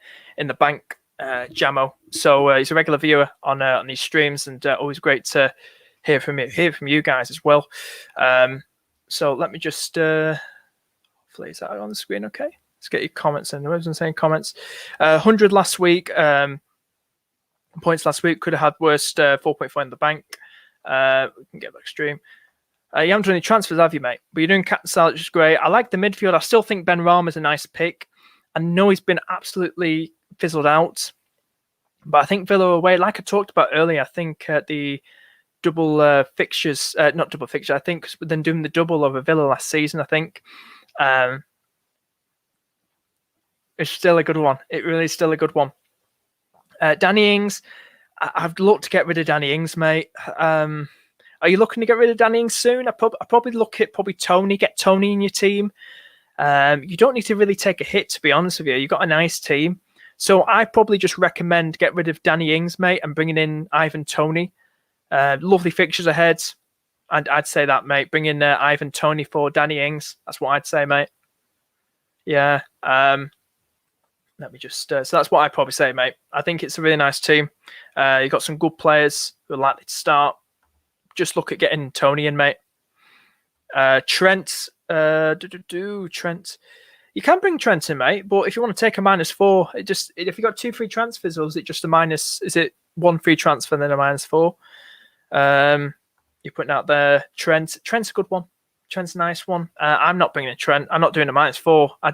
S1: bank, Jamo. So he's a regular viewer on these streams, and always great to hear from you guys as well. So let me just hopefully is that on the screen okay? Let's get your comments in. I wasn't saying comments. 100 last week. Points last week. Could have had worst 4.4 in the bank. We can get back stream. You haven't done any transfers, have you, mate? But you're doing captain salad, which is great. I like the midfield. I still think Ben Rama is a nice pick. I know he's been absolutely fizzled out, but I think Villa away, like I talked about earlier, I think the double fixtures, not double fixture, I think then doing the double over Villa last season, I think. It's still a good one. It really is still a good one. Danny Ings, I've looked to get rid of Danny Ings, mate. Are you looking to get rid of Danny Ings soon? I probably look at Tony. Get Tony in your team. You don't need to really take a hit, to be honest with you. You've got a nice team. So I probably just recommend get rid of Danny Ings, mate, and bringing in Ivan Toney. Lovely fixtures ahead. I'd say that, mate. Bring in Ivan Toney for Danny Ings. That's what I'd say, mate. Yeah. Let me just. So that's what I'd probably say, mate. I think it's a really nice team. You've got some good players who are likely to start. Just look at getting Tony in, mate. Trent. Trent. You can bring Trent in, mate, but if you want to take a -4, if you got 2 free transfers, or is it just a minus? Is it 1 free transfer and then a -4? You're putting out there Trent. Trent's a good one. Trent's a nice one. I'm not bringing in Trent. I'm not doing a -4. I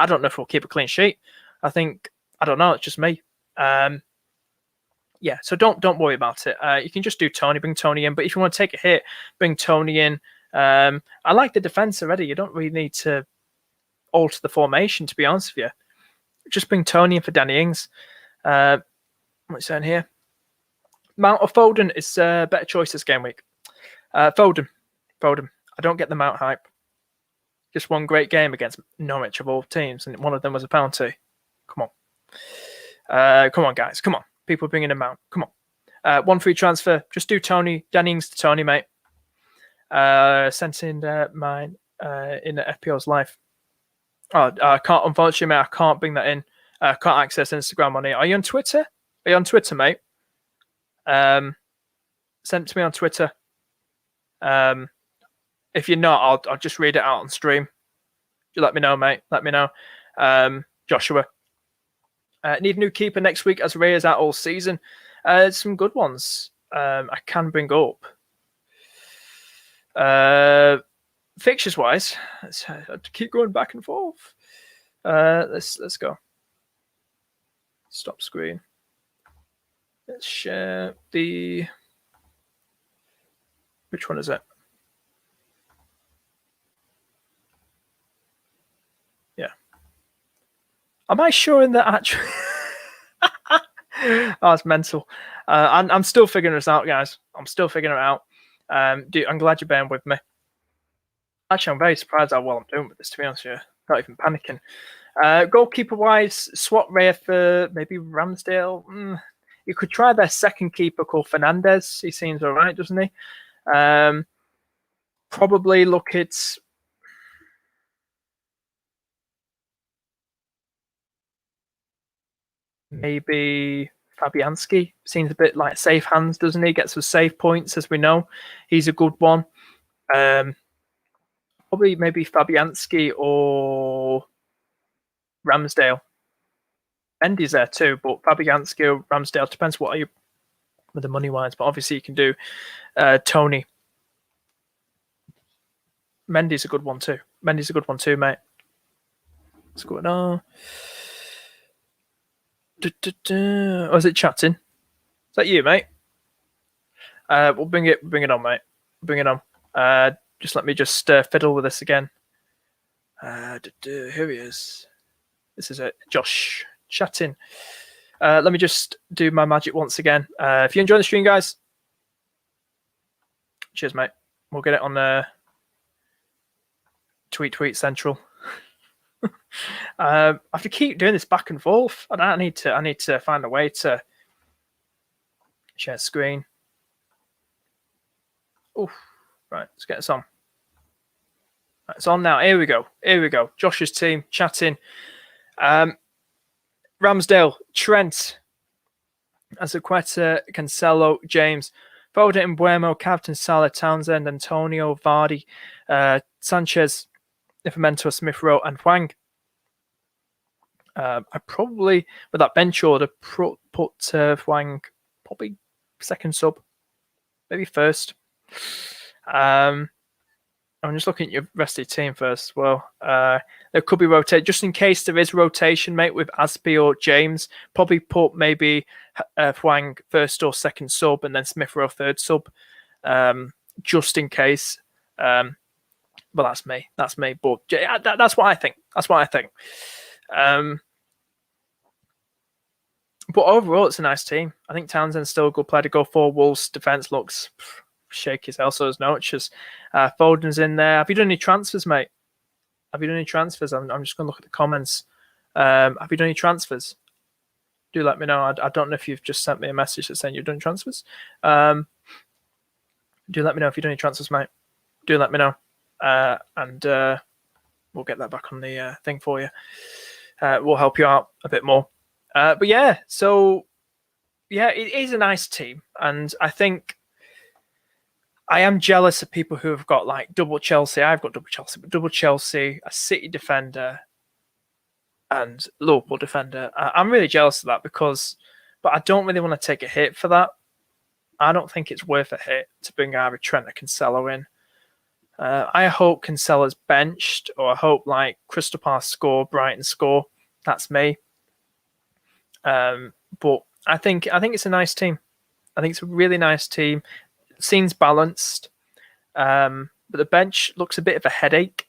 S1: don't know if we'll keep a clean sheet. I don't know. It's just me. Yeah, so don't worry about it. You can just do Tony, bring Tony in. But if you want to take a hit, bring Tony in. I like the defense already. You don't really need to alter the formation, to be honest with you. Just bring Tony in for Danny Ings. What's saying here? Mount or Foden is a better choice this game week. Foden. I don't get the Mount hype. Just one great game against Norwich of all teams, and one of them was a penalty. Come on, guys. Come on. People bringing him out. Come on. 1 free transfer. Just do Tony. Danny Ings to Tony, mate. Sent in mine in the FPL's live. Oh, I can't, unfortunately, mate. I can't bring that in. I can't access Instagram on it. Are you on Twitter? Are you on Twitter, mate? Send it to me on Twitter. If you're not, I'll just read it out on stream. You let me know, mate. Let me know. Joshua. Need a new keeper next week as Ray is out all season. Some good ones I can bring up. Fixtures wise, let's keep going back and forth. Let's go. Stop screen. Let's share the. Which one is it? Yeah. Am I showing that actually? Oh, it's mental. I'm still figuring this out, guys. I'm still figuring it out. Dude, I'm glad you're bearing with me. Actually, I'm very surprised how well I'm doing with this, to be honest with you. Not even panicking. Goalkeeper-wise, swap Raya for maybe Ramsdale. You could try their second keeper called Fernandez. He seems all right, doesn't he? Probably look at... maybe Fabianski. Seems a bit like safe hands, doesn't he? Gets some save points, as we know. He's a good one. Probably maybe Fabianski or Ramsdale. Mendy's there too, but Fabianski or Ramsdale, depends what are you with the money wise. But obviously you can do Tony. Mendy's a good one too. Mendy's a good one too, mate. What's going on? Oh, is it chatting? Is that you, mate? We'll bring it on, mate. Bring it on. Just let me just fiddle with this again. Here he is. This is it. Josh chatting. Let me just do my magic once again. If you enjoy the stream, guys, cheers, mate. We'll get it on Tweet Central. I have to keep doing this back and forth. I need to find a way to share screen. Oof. Right, let's get this on. Right, it's on now. Here we go. Josh's team chatting. Ramsdale, Trent, Azpilicueta, Cancelo, James, Foden, Mbuemo, Captain Salah, Townsend, Antonio, Vardy, Sanchez, Livramento, Smith Rowe, and Hwang. I probably, with that bench order, put Hwang probably second sub, maybe first. I'm just looking at your rest of your team first as well. There could be rotate, just in case there is rotation, mate, with Aspi or James. Probably put maybe Hwang first or second sub, and then Smith Rowe third sub, just in case. But that's me. But that's what I think. But overall, it's a nice team. I think Townsend's still a good player to go for. Wolves' defense looks shaky as hell, so there's no noches. Foden's in there. Have you done any transfers, mate? I'm just going to look at the comments. Have you done any transfers? Do let me know. I don't know if you've just sent me a message that's saying you've done transfers. Do let me know if you've done any transfers, mate. Do let me know. And we'll get that back on the thing for you. will help you out a bit more. But yeah, so yeah, it is a nice team, and I think I am jealous of people who have got like double Chelsea. I've got double Chelsea, a City defender, and Liverpool defender. I'm really jealous of that but I don't really want to take a hit for that. I don't think it's worth a hit to bring either Trent or Cancelo in. I hope Cancelo's benched, or I hope like Crystal Palace score, Brighton score. That's me. But I think it's a nice team. I think it's a really nice team. It seems balanced, but the bench looks a bit of a headache.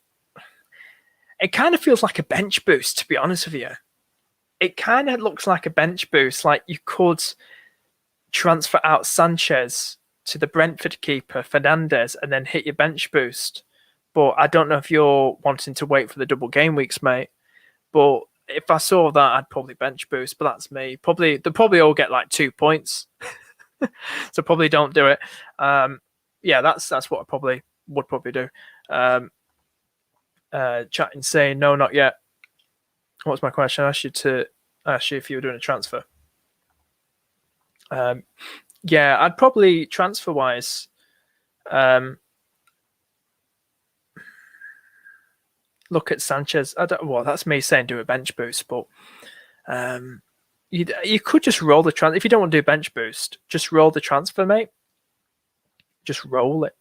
S1: It kind of feels like a bench boost, to be honest with you. It kind of looks like a bench boost. Like you could transfer out Sanchez to the Brentford keeper, Fernandes, and then hit your bench boost. But I don't know if you're wanting to wait for the double game weeks, mate. But if I saw that, I'd probably bench boost. But that's me. They'll probably all get like 2 points. So probably don't do it. Yeah, that's what I would probably do. Chatting saying no, not yet. What's my question? I asked you if you were doing a transfer. Yeah, I'd probably transfer wise. Look at Sanchez. That's me saying do a bench boost, but you could just roll the transfer if you don't want to do bench boost. Just roll the transfer, mate. Just roll it.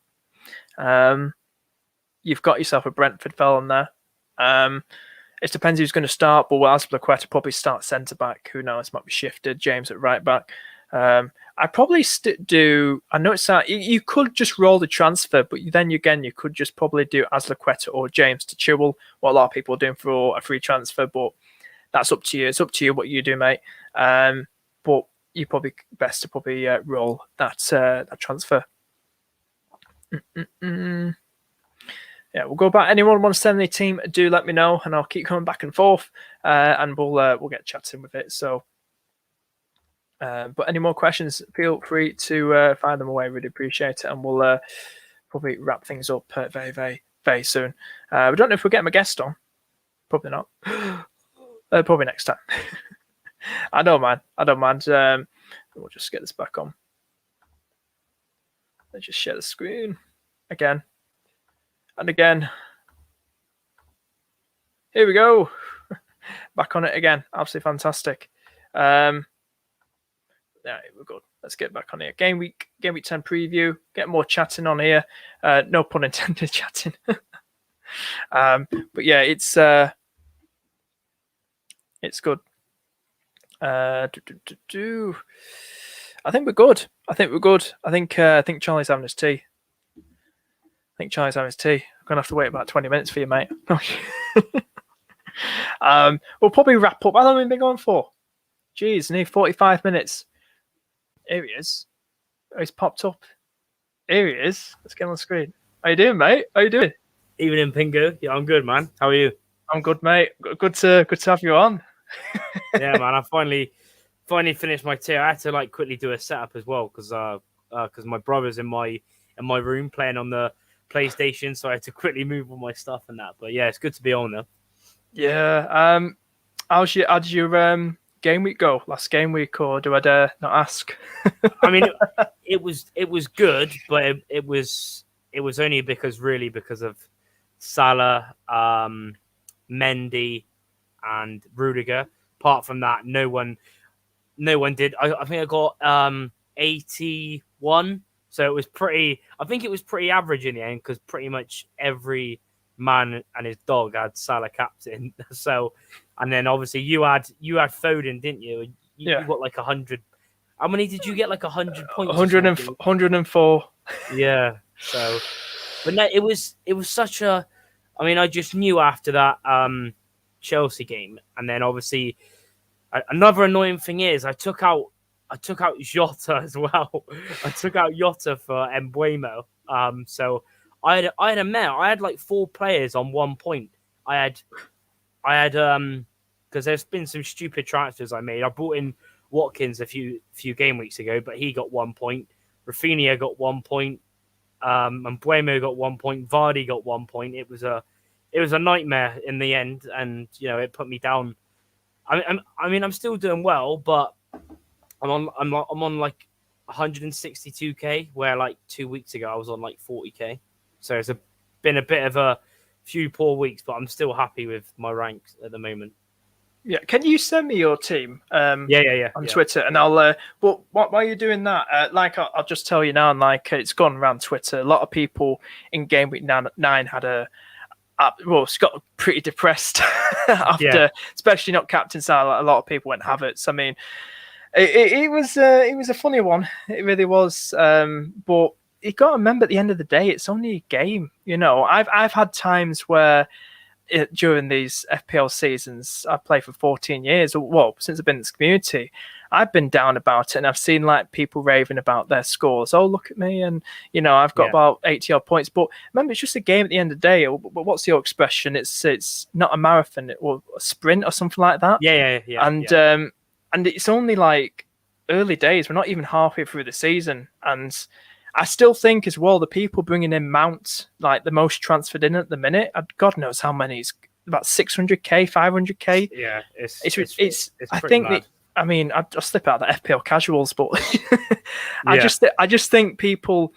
S1: You've got yourself a Brentford fell on there. It depends who's going to start, but Azpilicueta probably start centre back. Who knows? Might be shifted. James at right back. I'd probably do. I know it's you could just roll the transfer, but then again, you could just probably do Azpilicueta or James to Chilwell. What a lot of people are doing for a free transfer, but that's up to you. It's up to you what you do, mate. But you probably best to probably roll that transfer. Yeah, we'll go back. Anyone want to send the team? Do let me know, and I'll keep coming back and forth, and we'll get chatting with it. So. But any more questions, feel free to fire them away. Really appreciate it. And we'll probably wrap things up very, very, very soon. We don't know if we're getting a guest on. Probably not. Probably next time. I don't mind. We'll just get this back on. Let's just share the screen again and again. Here we go. Back on it again. Absolutely fantastic. Yeah, we're good. Let's get back on here. Game week 10 preview. Get more chatting on here. No pun intended, chatting. But yeah, it's good. I think we're good. I think Charlie's having his tea. I'm gonna have to wait about 20 minutes for you, mate. We'll probably wrap up. How long have we been going for? Jeez, nearly 45 minutes. Here he is. Oh, he's popped up. Here he is. Let's get him on the screen. How you doing, mate? How you doing?
S2: Evening, Pingu. Yeah, I'm good, man. How are you?
S1: I'm good, mate. Good to have you on.
S2: Yeah, man. I finally finished my tea. I had to quickly do a setup as well because my brother's in my room playing on the PlayStation, so I had to quickly move all my stuff and that. But yeah, it's good to be on there.
S1: Yeah. How did your game week go? Last game week, or do I dare not ask?
S2: I mean, it was good, but it was only because of Salah, Mendy, and Rudiger. Apart from that, no one did. I think I got 81, so it was pretty. I think it was pretty average in the end because pretty much every man and his dog had Salah captain. So. And then obviously you had Foden, didn't you? You got 100. How many did you get? 100 points.
S1: 104.
S2: Yeah. So, but no, it was such a. I mean, I just knew after that Chelsea game, and then obviously another annoying thing is I took out Jota as well. I took out Jota for Mbeumo. So I had a mare. I had 4 players on 1 point. I had because there's been some stupid transfers I made. I brought in Watkins a few game weeks ago, but he got 1 point. Rafinha got 1 point. And Mbeumo got 1 point. Vardy got 1 point. It was a nightmare in the end, and it put me down I mean, I'm still doing well, but I'm on like 162k, where like 2 weeks ago I was on like 40k. So been a bit of a few poor weeks, but I'm still happy with my ranks at the moment.
S1: Yeah, can you send me your team on
S2: Yeah.
S1: Twitter, and I'll. But while you're doing that, I'll just tell you now, and it's gone around Twitter. A lot of people in Game Week 9 had it's got pretty depressed after,
S2: Yeah.
S1: especially not captain style. A lot of people went Havertz. I mean, it was a funny one. It really was. But you got to remember, at the end of the day, it's only a game. I've had times where during these FPL seasons, I've played for 14 years, since I've been in this community, I've been down about it, and I've seen like people raving about their scores. Oh, look at me, and I've got about 80 odd points. But remember, it's just a game at the end of the day. But what's your expression? It's not a marathon or a sprint or something like that.
S2: Yeah.
S1: And it's only like early days. We're not even halfway through the season, and I still think as well the people bringing in Mount, like the most transferred in at the minute, God knows how many, it's about 600k, 500k.
S2: Yeah,
S1: it's I
S2: pretty
S1: think
S2: mad.
S1: I mean, I'll slip out the FPL casuals, but I just think people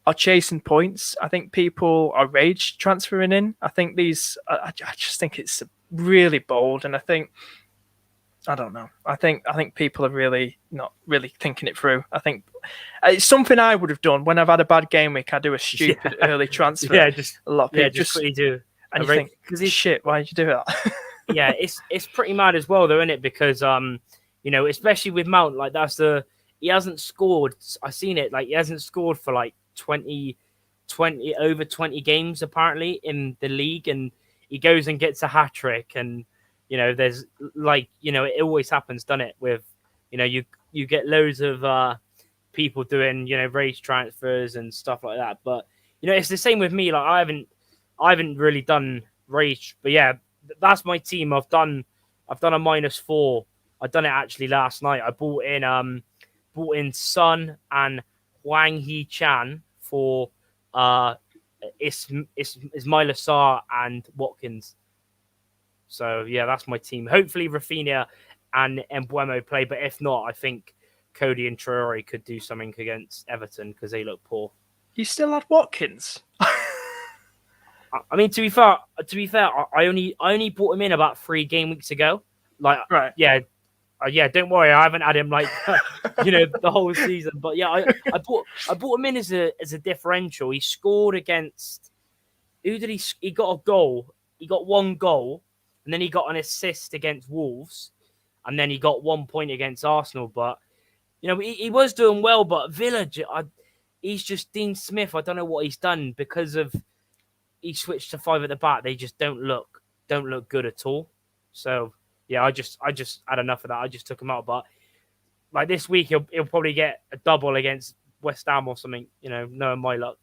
S1: are chasing points. I think people are rage transferring in. I think I just think it's really bold, and I don't know. I think people are really not really thinking it through. I think it's something I would have done when I've had a bad game week. I do a stupid early transfer.
S2: Yeah, just
S1: a lot of people
S2: just what you do.
S1: And you think, shit, why did you do that?
S2: Yeah, it's pretty mad as well, though, isn't it? Because especially with Mount, like he hasn't scored. I seen it, like he hasn't scored for like 20 over 20 games apparently in the league, and he goes and gets a hat trick, and there's it always happens, doesn't it? With you get loads of people doing race transfers and stuff like that, but it's the same with me. Like I haven't really done race, but yeah, that's my team. I've done a -4. I done it actually last night. I bought in Son and Hwang Hee-chan for Ismaila Sarr and Watkins. So yeah, that's my team. Hopefully Rafinha and Mbeumo play, but if not, I think Cody and Traore could do something against Everton because they look poor.
S1: You still had Watkins?
S2: I mean, to be fair, I only brought him in about 3 game weeks ago. Like,
S1: right?
S2: Yeah, don't worry, I haven't had him like the whole season. But yeah, I brought him in as a differential. He scored against who did he? He got a goal. He got 1 goal, and then he got an assist against Wolves, and then he got 1 point against Arsenal. But he was doing well. But Villa, he's just Dean Smith. I don't know what he's done because of. He switched to 5 at the back. They just don't look good at all. So yeah, I just had enough of that. I just took him out. But like this week, he'll probably get a double against West Ham or something. Knowing my luck.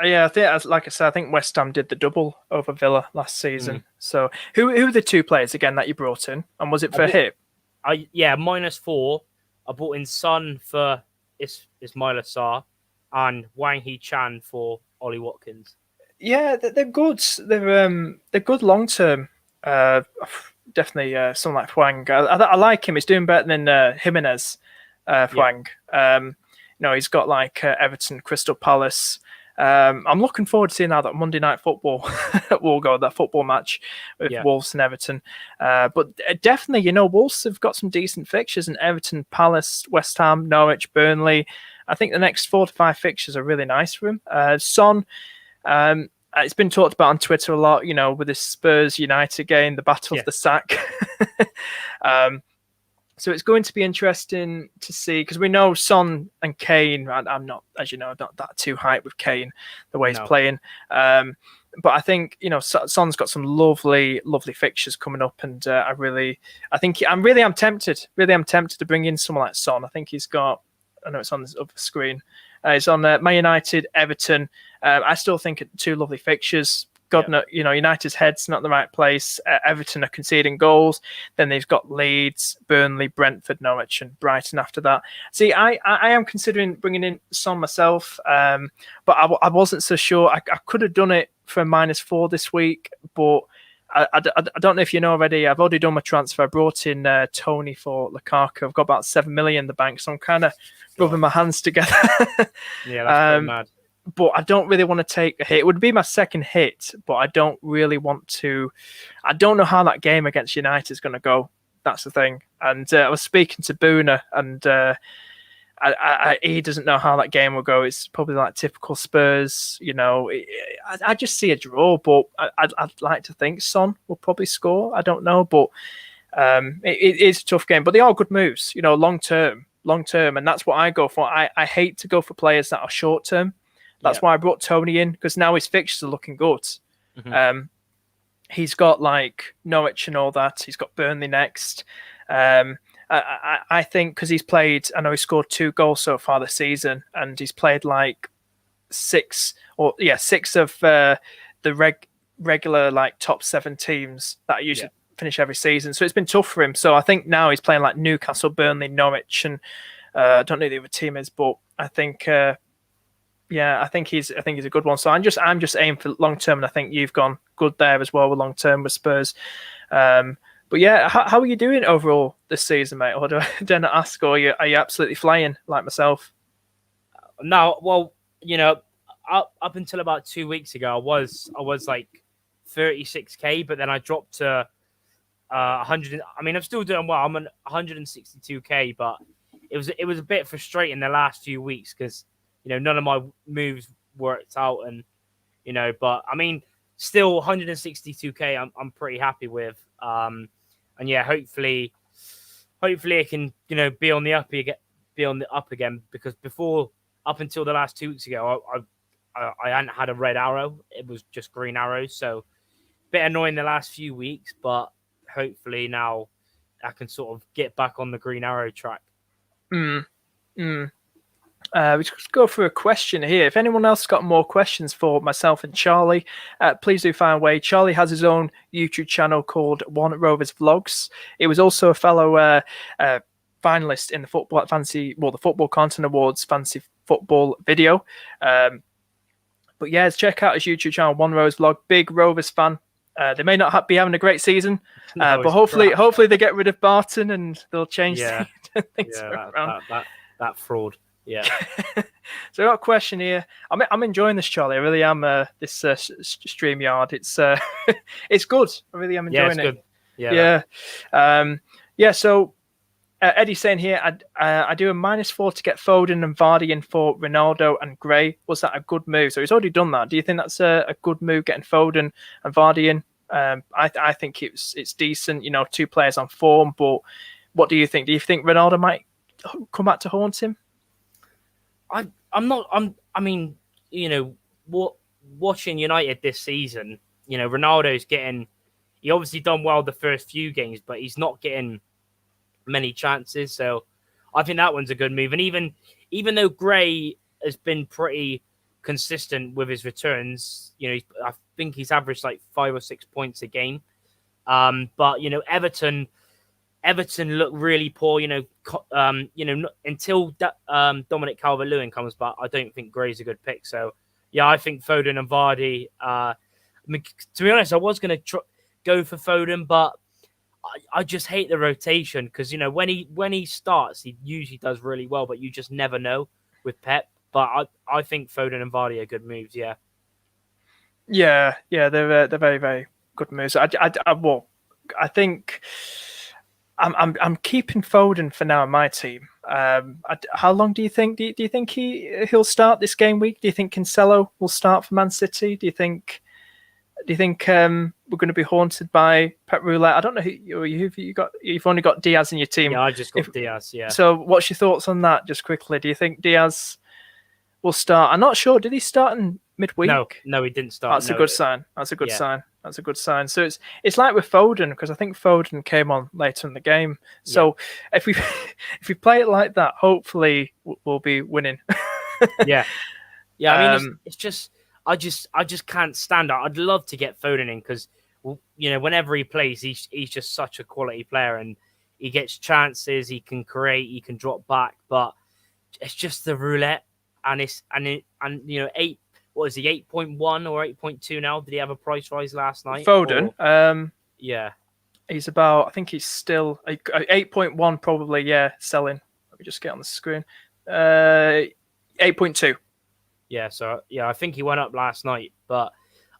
S1: Yeah, I think, like I said, I think West Ham did the double over Villa last season. So who are the 2 players again that you brought in, and was it for him?
S2: -4. I brought in Son for Ismaila Sarr and Hwang Hee-chan for Ollie Watkins.
S1: Yeah, they're good. They're good long term. Definitely someone like Hwang. I like him. He's doing better than Jimenez. Hwang. He's got like Everton, Crystal Palace. I'm looking forward to seeing how that Monday Night Football will go. That football match with Wolves and Everton. But definitely, Wolves have got some decent fixtures, and Everton, Palace, West Ham, Norwich, Burnley. I think the next 4 to 5 fixtures are really nice for him. Son. It's been talked about on Twitter a lot, with this Spurs United game, the battle of the sack. So it's going to be interesting to see, because we know Son and Kane. I'm not, as you know, not that too hyped with Kane the way he's playing. But I think Son's got some lovely fixtures coming up, and I'm really tempted to bring in someone like Son. I think he's got. I know it's on this other screen. It's on Man United, Everton. I still think 2 lovely fixtures. United's head's not the right place. Everton are conceding goals. Then they've got Leeds, Burnley, Brentford, Norwich, and Brighton after that. See, I am considering bringing in Son myself, but I wasn't so sure. I could have done it for a -4 this week, but I don't know if you know already. I've already done my transfer. I brought in Tony for Lukaku. I've got about 7 million in the bank, so I'm kind of rubbing my hands together.
S2: Yeah, that's pretty mad.
S1: But I don't really want to take a hit. It would be my second hit, but I don't really want to. I don't know how that game against United is going to go. That's the thing. And I was speaking to Boona, and he doesn't know how that game will go. It's probably like typical Spurs. I just see a draw, but I'd like to think Son will probably score. I don't know, but it is a tough game. But they are good moves, long term, and that's what I go for. I hate to go for players that are short term. That's why I brought Tony in, because now his fixtures are looking good. Mm-hmm. He's got like Norwich and all that. He's got Burnley next. I think because he's played, I know he scored 2 goals so far this season, and he's played like 6 of the regular like top 7 teams that usually finish every season. So it's been tough for him. So I think now he's playing like Newcastle, Burnley, Norwich, and I don't know who the other team is, but I think I think he's a good one. So I'm just aiming for long term, and I think you've gone good there as well with long term with Spurs. But yeah, how are you doing overall this season, mate? Or do I dare not ask, or are you absolutely flying like myself?
S2: No, well, up until about 2 weeks ago, I was like 36k, but then I dropped to 100. I mean, I'm still doing well. I'm on 162k, but it was a bit frustrating the last few weeks because none of my moves worked out, and but I mean, still 162k. I'm pretty happy with. And yeah, hopefully it can be on the up again, because before, up until the last 2 weeks ago, I hadn't had a red arrow. It was just green arrows. So bit annoying the last few weeks, but hopefully now I can sort of get back on the green arrow track.
S1: We just go through a question here. If anyone else has got more questions for myself and Charlie, please do find a way. Charlie has his own YouTube channel called One Rovers Vlogs. He was also a fellow finalist in the the Football Content Awards Fancy Football video. But yeah, check out his YouTube channel, One Rovers Vlog. Big Rovers fan. They may not be having a great season, but hopefully they get rid of Barton and they'll change things around.
S2: That fraud. Yeah.
S1: So I got a question here. I'm enjoying this, Charlie. I really am. This StreamYard. It's good. I really am enjoying it. Good. Yeah. So Eddie's saying here, I do a -4 to get Foden and Vardy in for Ronaldo and Gray. Was that a good move? So he's already done that. Do you think that's a good move, getting Foden and Vardy in? I think it's decent. 2 players on form. But what do you think? Do you think Ronaldo might come back to haunt him?
S2: Watching United this season, Ronaldo's he obviously done well the first few games, but he's not getting many chances. So I think that one's a good move. And even though Gray has been pretty consistent with his returns, I think he's averaged like 5 or 6 points a game. But Everton look really poor, until Dominic Calvert-Lewin comes back. I don't think Gray's a good pick. So, yeah, I think Foden and Vardy. To be honest, I was going to go for Foden, but I just hate the rotation because when he starts, he usually does really well, but you just never know with Pep. But I think Foden and Vardy are good moves. Yeah,
S1: they're very, very good moves. I think. I'm keeping Foden for now in my team. How long do you think? Do you think he'll start this game week? Do you think Cancelo will start for Man City? Do you think we're going to be haunted by Pep Roulette? I don't know who you got. You've only got Diaz in your team.
S2: Yeah, I just got Diaz. Yeah.
S1: So, what's your thoughts on that? Just quickly, do you think Diaz will start? I'm not sure. Did he start in midweek?
S2: No, he didn't start.
S1: That's a good sign. That's a good sign. That's a good sign. So it's like with Foden, because I think Foden came on later in the game. So if we play it like that, hopefully we'll be winning.
S2: Yeah. I mean, it's just I just can't stand it. I'd love to get Foden in because whenever he plays, he's just such a quality player and he gets chances. He can create. He can drop back, but it's just the roulette and what is he, 8.1 or 8.2 now? Did he have a price rise last night?
S1: Foden.
S2: Yeah.
S1: He's about, I think he's still 8.1 probably, yeah, selling. Let me just get on the screen. 8.2.
S2: Yeah, so yeah, I think he went up last night, but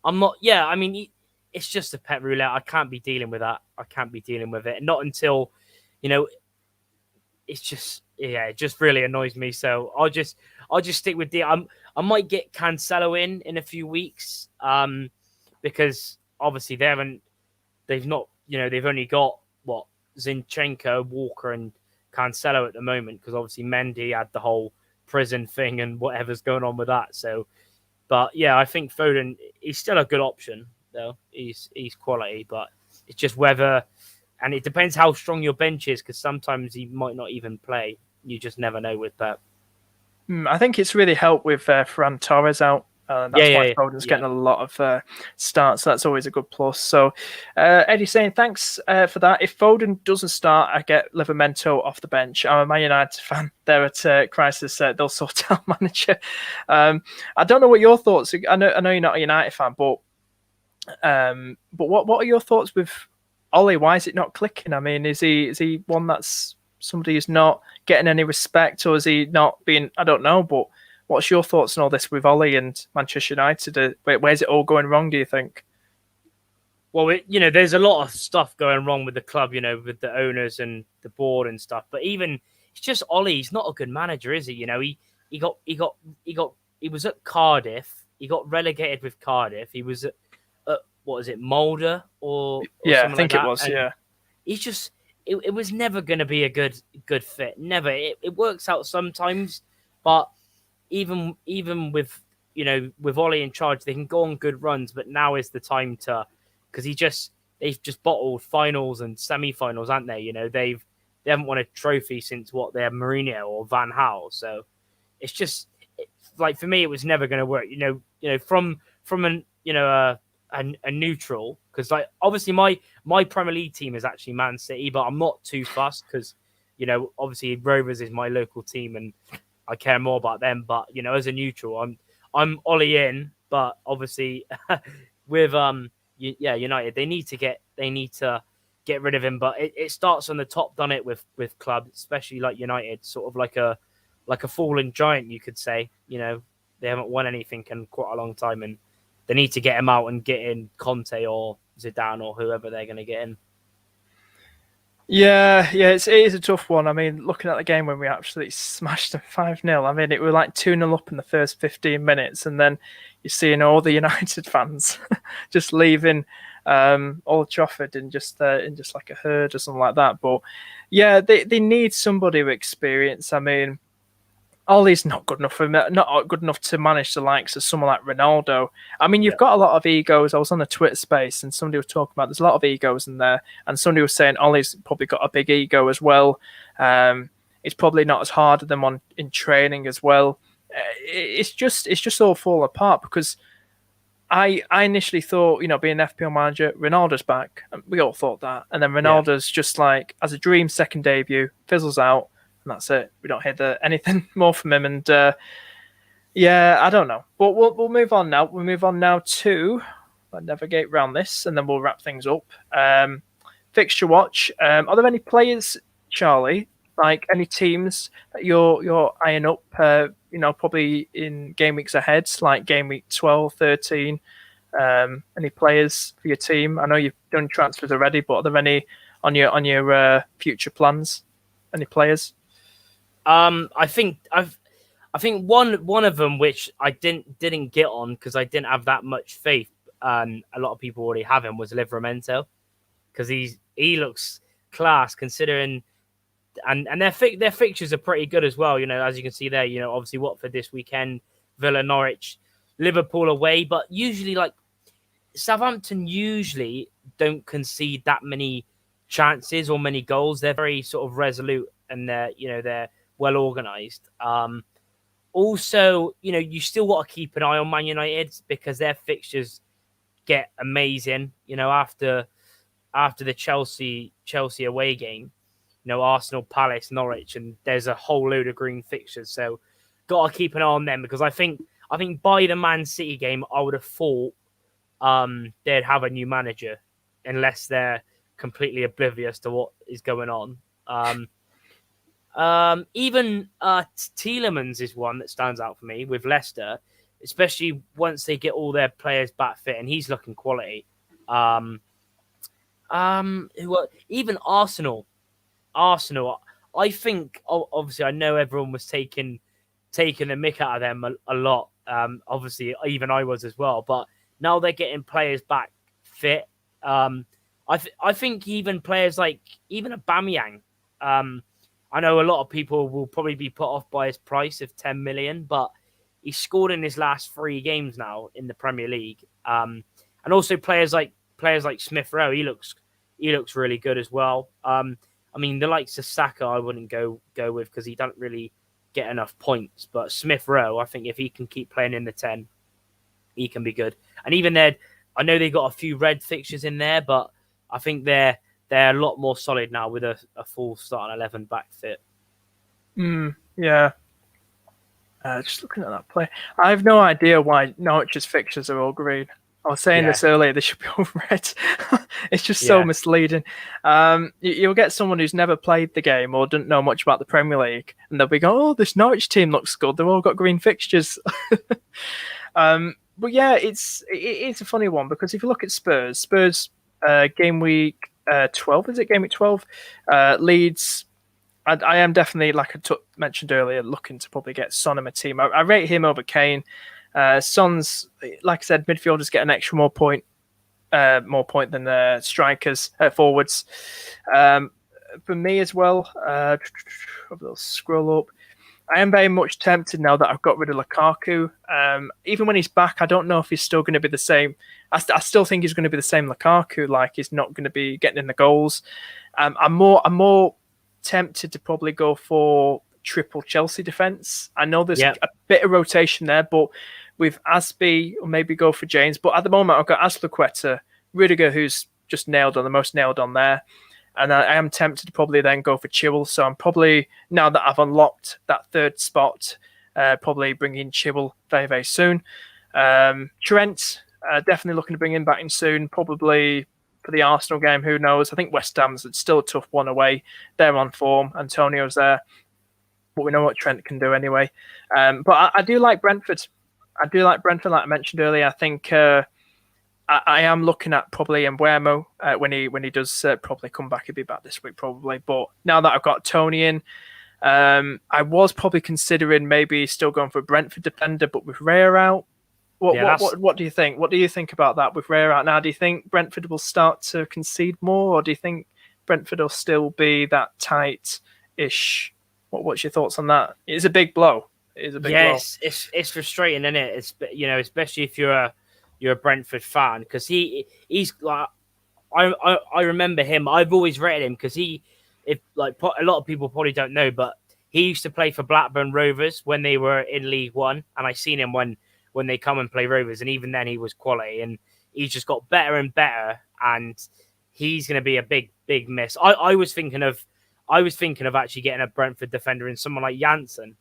S2: I'm not. Yeah, I mean, it's just a pet roulette. I can't be dealing with that. I can't be dealing with it. Not until, you know, it's just it just really annoys me. So I'll just stick with I might get Cancelo in a few weeks, because obviously they've not, they've only got what, Zinchenko, Walker, and Cancelo at the moment, because obviously Mendy had the whole prison thing and whatever's going on with that. So, but yeah, I think Foden, he's still a good option though. He's quality, but it's just whether, and it depends how strong your bench is, because sometimes he might not even play. You just never know with that.
S1: I think it's really helped with Ferran Torres out. That's why Foden's getting a lot of starts. So that's always a good plus. So Eddie saying thanks for that. If Foden doesn't start, I get Livramento off the bench. I'm a Man United fan. They're at Crisis. They'll sort out manager. I don't know what your thoughts are. I know you're not a United fan, but what are your thoughts with Ollie? Why is it not clicking? I mean, is he one that's somebody who's not getting any respect, or is he not being? I don't know, but what's your thoughts on all this with Ollie and Manchester United? Where's it all going wrong, do you think?
S2: Well, there's a lot of stuff going wrong with the club, with the owners and the board and stuff. But even it's just Ollie. He's not a good manager, is he? He was at Cardiff. He got relegated with Cardiff. He was at what is it, Mulder or
S1: yeah, I think
S2: like
S1: it was.
S2: And
S1: yeah,
S2: he's just it was never going to be a good fit. Never. It works out sometimes, but even with with Ollie in charge, they can go on good runs. But now is the time to, because they've just bottled finals and semi-finals, aren't they? They haven't won a trophy since what, they had Mourinho or Van Gaal. So it's just like, for me, it was never going to work. From a neutral, because like obviously my Premier League team is actually Man City, but I'm not too fussed because obviously Rovers is my local team and I care more about them. But as a neutral, I'm Ollie in, but obviously with United, they need to get rid of him. But it starts on the top, done it with clubs, especially like United, sort of like a fallen giant, you could say. They haven't won anything in quite a long time, and they need to get him out and get in Conte or Zidane or whoever they're going to get in.
S1: Yeah, it is a tough one. I mean, looking at the game when we absolutely smashed them 5-0, I mean, it was like 2-0 up in the first 15 minutes, and then you're seeing all the United fans just leaving Old Trafford in just like a herd or something like that. But yeah, they need somebody with experience. I mean, Ollie's not good enough to manage the likes of someone like Ronaldo. I mean, you've got a lot of egos. I was on a Twitter space and somebody was talking about there's a lot of egos in there, and somebody was saying Ollie's probably got a big ego as well. It's probably not as hard on them in training as well. It's just all falling apart, because I initially thought, being an FPL manager, Ronaldo's back. We all thought that, and then Ronaldo's just like, as a dream second debut, fizzles out. And that's it. We don't hear anything more from him. And I don't know. But we'll move on now. We'll move on now to navigate around this, and then we'll wrap things up. Fixture watch. Are there any players, Charlie, like any teams that you're eyeing up? Probably in game weeks ahead, like game week 12, 13. Any players for your team? I know you've done transfers already, but are there any on your future plans? Any players?
S2: I think one of them, which I didn't get on because I didn't have that much faith, and a lot of people already have him, was Livramento, because he looks class considering, and their fixtures are pretty good as well. As you can see there, obviously Watford this weekend, Villa, Norwich, Liverpool away, but usually like Southampton usually don't concede that many chances or many goals. They're very sort of resolute, and they're well organised. Also, you still got to keep an eye on Man United, because their fixtures get amazing. After the Chelsea away game, Arsenal, Palace, Norwich, and there's a whole load of green fixtures. So got to keep an eye on them, because I think I think by the Man City game, I would have thought they'd have a new manager, unless they're completely oblivious to what is going on. Even Tielemans is one that stands out for me with Leicester, especially once they get all their players back fit, and he's looking quality. Even Arsenal. I think obviously I know everyone was taking the mick out of them a lot. Obviously, even I was as well. But now they're getting players back fit. I think even players like even Aubameyang. I know a lot of people will probably be put off by his price of 10 million, but he's scored in his last 3 games now in the Premier League. And also players like Smith Rowe, he looks really good as well. I mean, the likes of Saka, I wouldn't go with because he doesn't really get enough points. But Smith Rowe, I think if he can keep playing in the 10, he can be good. And even there, I know they got a few red fixtures in there, but I think they're a lot more solid now with a full starting 11 back fit.
S1: Yeah. Just looking at that play, I have no idea why Norwich's fixtures are all green. I was saying this earlier, they should be all red. It's just so misleading. You'll get someone who's never played the game or doesn't know much about the Premier League, and they'll be going, oh, this Norwich team looks good. They've all got green fixtures. But yeah, it's a funny one because if you look at Spurs game week 12, is it game week 12? Leeds, I am definitely, like I mentioned earlier, looking to probably get Son in my team. I rate him over Kane. Son's, like I said, midfielders get an extra more point than the strikers, forwards. For me as well, a little scroll up. I am very much tempted now that I've got rid of Lukaku. Even when he's back, I don't know if he's still going to be the same. I still think he's going to be the same Lukaku. Like, he's not going to be getting in the goals. I'm more tempted to probably go for triple Chelsea defense. I know there's a bit of rotation there, but with Asby, or maybe go for James. But at the moment, I've got Azpilicueta, Rudiger, who's just the most nailed on there. And I am tempted to probably then go for Chilwell. So I'm probably, now that I've unlocked that third spot, probably bring in Chilwell very, very soon. Trent, definitely looking to bring him back in soon, probably for the Arsenal game. Who knows? I think West Ham's still a tough one away. They're on form. Antonio's there. But we know what Trent can do anyway. But I do like Brentford. Like I mentioned earlier. I think I am looking at probably Mbeumo when he does probably come back. He'll be back this week probably. But now that I've got Tony in, I was probably considering maybe still going for a Brentford defender, but with Raya out. What do you think? What do you think about that with Raya out now? Do you think Brentford will start to concede more, or do you think Brentford will still be that tight-ish? What's your thoughts on that? It's a big blow. Blow. It's frustrating, isn't it? It's,
S2: especially if you're a Brentford fan, because he's like, I remember him. I've always rated him because a lot of people probably don't know, but he used to play for Blackburn Rovers when they were in League One, and I seen him when they come and play Rovers, and even then he was quality, and he's just got better and better, and he's going to be a big miss. I was thinking of actually getting a Brentford defender in someone like Janssen.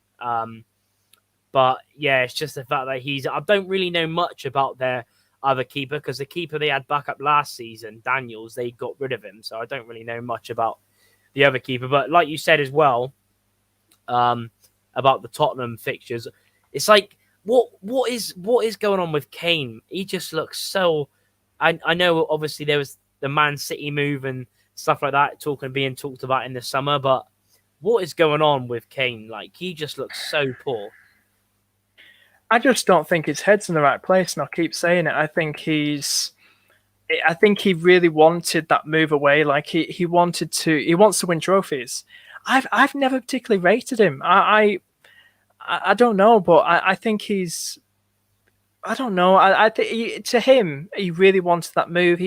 S2: But yeah, it's just the fact that I don't really know much about their other keeper, because the keeper they had back up last season, Daniels, they got rid of him. So I don't really know much about the other keeper. But like you said as well, about the Tottenham fixtures, it's like, what is going on with Kane? He just looks so... I know obviously there was the Man City move and stuff like that being talked about in the summer, but what is going on with Kane? Like, he just looks so poor.
S1: I just don't think his head's in the right place, and I'll keep saying it. I think he really wanted that move away. Like, he wants to win trophies. I've never particularly rated him. I don't know, but I think he's... I don't know. I think to him, he really wanted that move.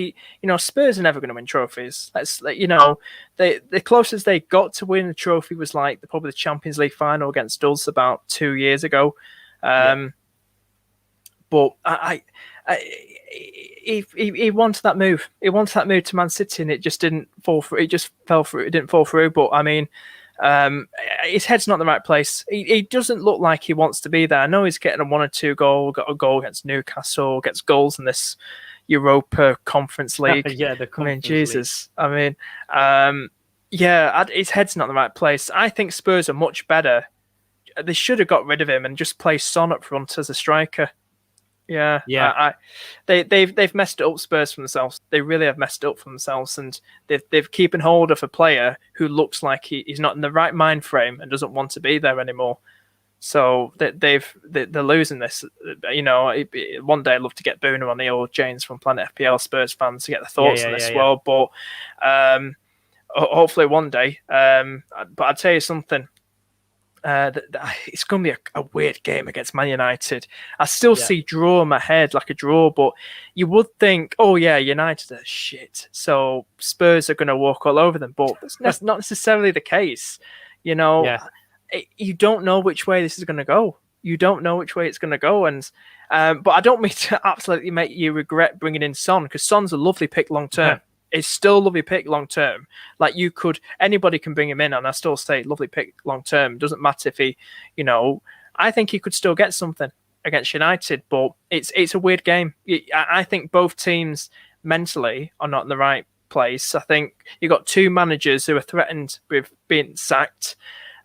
S1: Spurs are never going to win trophies. The closest they got to win a trophy was probably the Champions League final against us about 2 years ago. But he wanted that move. He wanted that move to Man City, and it just didn't fall through. It just fell through. It didn't fall through. But I mean, His head's not in the right place. He doesn't look like he wants to be there. I know he's getting a 1 or 2 goal, got a goal against Newcastle, gets goals in this Europa Conference League.
S2: Yeah, the Conference League.
S1: Jesus. I mean, his head's not in the right place. I think Spurs are much better. They should have got rid of him and just placed Son up front as a striker. Yeah. They've messed it up, Spurs, for themselves. They really have messed it up for themselves, and they've keeping hold of a player who looks like he's not in the right mind frame and doesn't want to be there anymore. So they're losing this. You know, one day I'd love to get Boona on the old James from Planet FPL Spurs fans to get the thoughts on this as well. But hopefully one day. But I'd tell you something. It's going to be a weird game against Man United. I still see draw in my head, like a draw, but you would think, oh yeah, United are shit, so Spurs are going to walk all over them. But that's not necessarily the case. You know, you don't know which way this is going to go. You don't know which way it's going to go, and but I don't mean to absolutely make you regret bringing in Son, because Son's a lovely pick long term. It's still a lovely pick long term. Like anybody can bring him in, and I still say lovely pick long term. Doesn't matter if he, I think he could still get something against United, but it's a weird game. I think both teams mentally are not in the right place. I think you got 2 managers who are threatened with being sacked.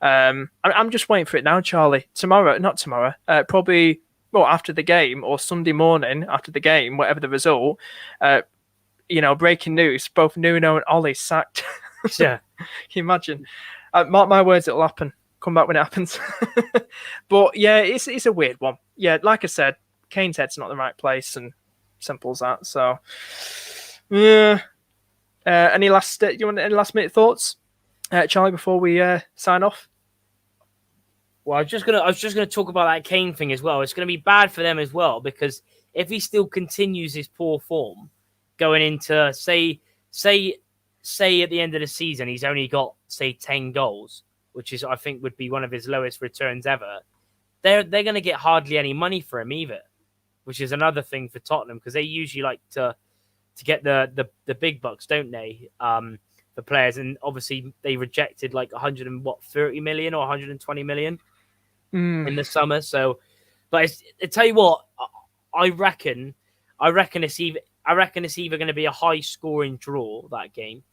S1: I'm just waiting for it now, Charlie. Not tomorrow. Probably after the game or Sunday morning after the game, whatever the result. Breaking news, both Nuno and Ollie sacked.
S2: Yeah.
S1: Can you imagine? Mark my words, it'll happen. Come back when it happens. But yeah, it's a weird one. Yeah, like I said, Kane's head's not in the right place, and simple as that. So, yeah. Any last minute thoughts, Charlie, before we sign off?
S2: Well, I was just gonna talk about that Kane thing as well. It's gonna be bad for them as well, because if he still continues his poor form, going into say at the end of the season, he's only got 10 goals, which is I think would be one of his lowest returns ever. They're going to get hardly any money for him either, which is another thing for Tottenham, because they usually like to get the big bucks, don't they? For players, and obviously they rejected like 130 million or 120 million in the summer. So, but I tell you what, I reckon it's either going to be a high scoring draw, that game,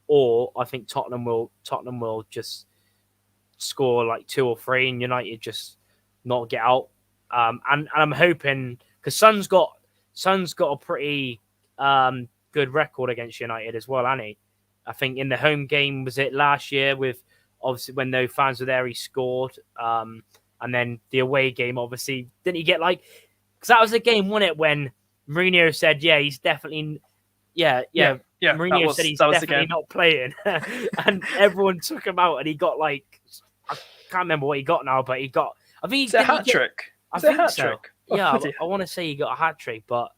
S2: or I think Tottenham will just score like 2 or 3 and United just not get out. And I'm hoping, because Son's got a pretty good record against United as well, hasn't he? I think in the home game, was it last year, with obviously when no fans were there, he scored. And then the away game, obviously, didn't he get because that was the game, wasn't it, when Mourinho said, he's definitely, Mourinho said he's definitely not playing, and everyone took him out, and he got I can't remember what he got now, but he got, I think
S1: it's a hat trick.
S2: I think so. Yeah, I want to say he got a hat trick, but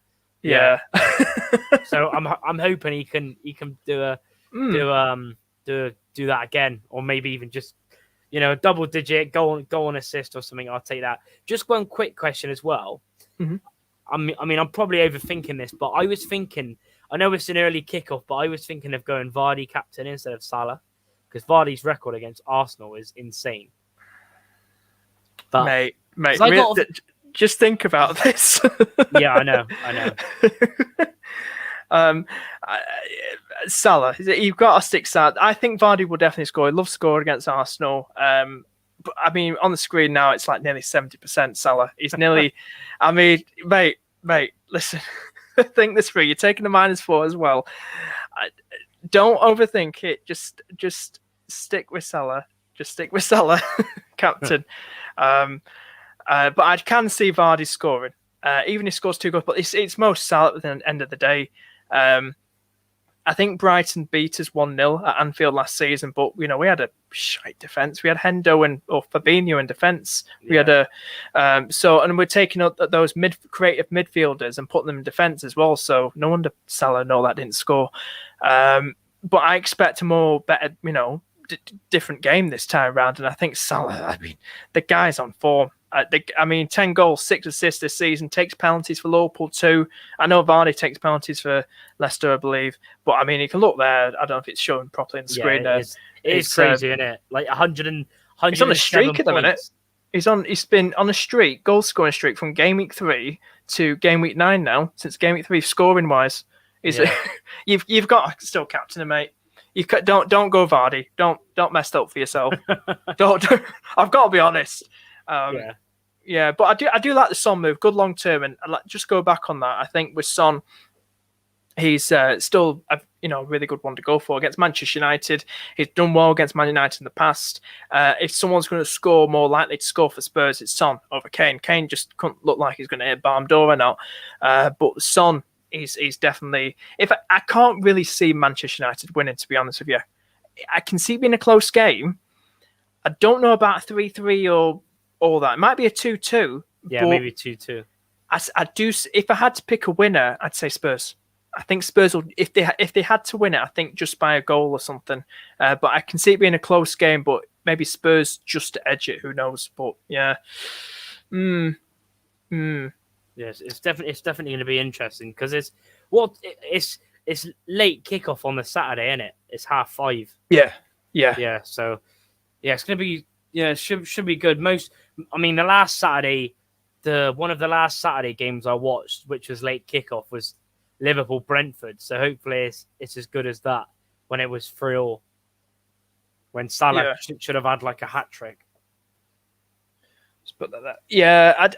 S1: yeah.
S2: So I'm hoping he can do that again, or maybe even just double digit goal on assist or something. I'll take that. Just one quick question as well.
S1: Mm-hmm.
S2: I'm probably overthinking this, but I was thinking, I know it's an early kickoff, but I was thinking of going Vardy captain instead of Salah, because Vardy's record against Arsenal is insane. But,
S1: mate, just think about this.
S2: Yeah, I know.
S1: Salah, you've got to stick Salah. I think Vardy will definitely score. He loves scoring against Arsenal. But I mean, on the screen now, it's like nearly 70% Salah. He's nearly. I mean, mate, listen. Think this through. You're taking the -4 as well. Don't overthink it. Just stick with Salah. Just stick with Salah, captain. But I can see Vardy scoring. Even if he scores 2 goals, but it's most Salah at the end of the day. I think Brighton beat us 1-0 at Anfield last season, but we had a shite defence. We had Hendo or Fabinho in defence. We had and we're taking up those creative midfielders and putting them in defence as well. So no wonder Salah that didn't score. But I expect a better, different game this time around. And I think Salah, I mean, the guy's on form. I mean, 10 goals, 6 assists this season, takes penalties for Liverpool too. I know Vardy takes penalties for Leicester, I believe. But, I mean, you can look there. I don't know if it's showing properly on the screen.
S2: It is crazy, isn't it? Like 100
S1: he's on a streak at the minute.
S2: points.
S1: He's been on a streak, goal scoring streak from game week 3 to game week 9 now. Since game week 3, scoring wise, you've got to still captain him, mate. You don't go Vardy. Don't mess up for yourself. don't. I've got to be honest. Yeah, but I do like the Son move. Good long term, and just go back on that. I think with Son, he's still a really good one to go for against Manchester United. He's done well against Man United in the past. If someone's going to score, more likely to score for Spurs, it's Son over Kane. Kane just couldn't look like he's going to hit Ballon d'Or now. But Son, he's definitely. If I can't really see Manchester United winning, to be honest with you, I can see it being a close game. I don't know about a 3-3 or all that. It might be a 2-2.
S2: Yeah, maybe 2-2.
S1: I do. If I had to pick a winner, I'd say Spurs. I think Spurs will, if they had to win it, I think just by a goal or something. But I can see it being a close game, but maybe Spurs just to edge it. Who knows? But yeah.
S2: Yes, it's definitely going to be interesting because it's late kickoff on the Saturday, isn't it? It's 5:30.
S1: Yeah.
S2: So it's going to be should be good. The last Saturday, one of the last Saturday games I watched, which was late kickoff, was Liverpool-Brentford. So hopefully it's as good as that when it was 3-3. When Salah should have had like a hat trick.
S1: Just put that. Yeah,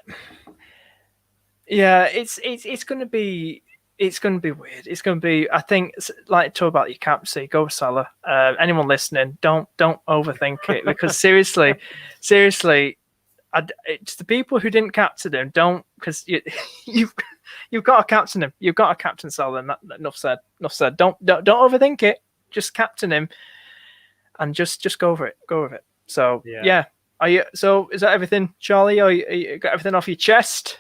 S1: it's going to be weird. It's going to be. I think, like, talk about your captaincy. Go with Salah. Anyone listening, don't overthink it because seriously, it's the people who didn't captain him. Don't, because you've got to captain him. You've got to captain Salah. And enough said. Don't overthink it. Just captain him, and just go over it. Go with it. So yeah. Are you? So is that everything, Charlie? You got everything off your chest?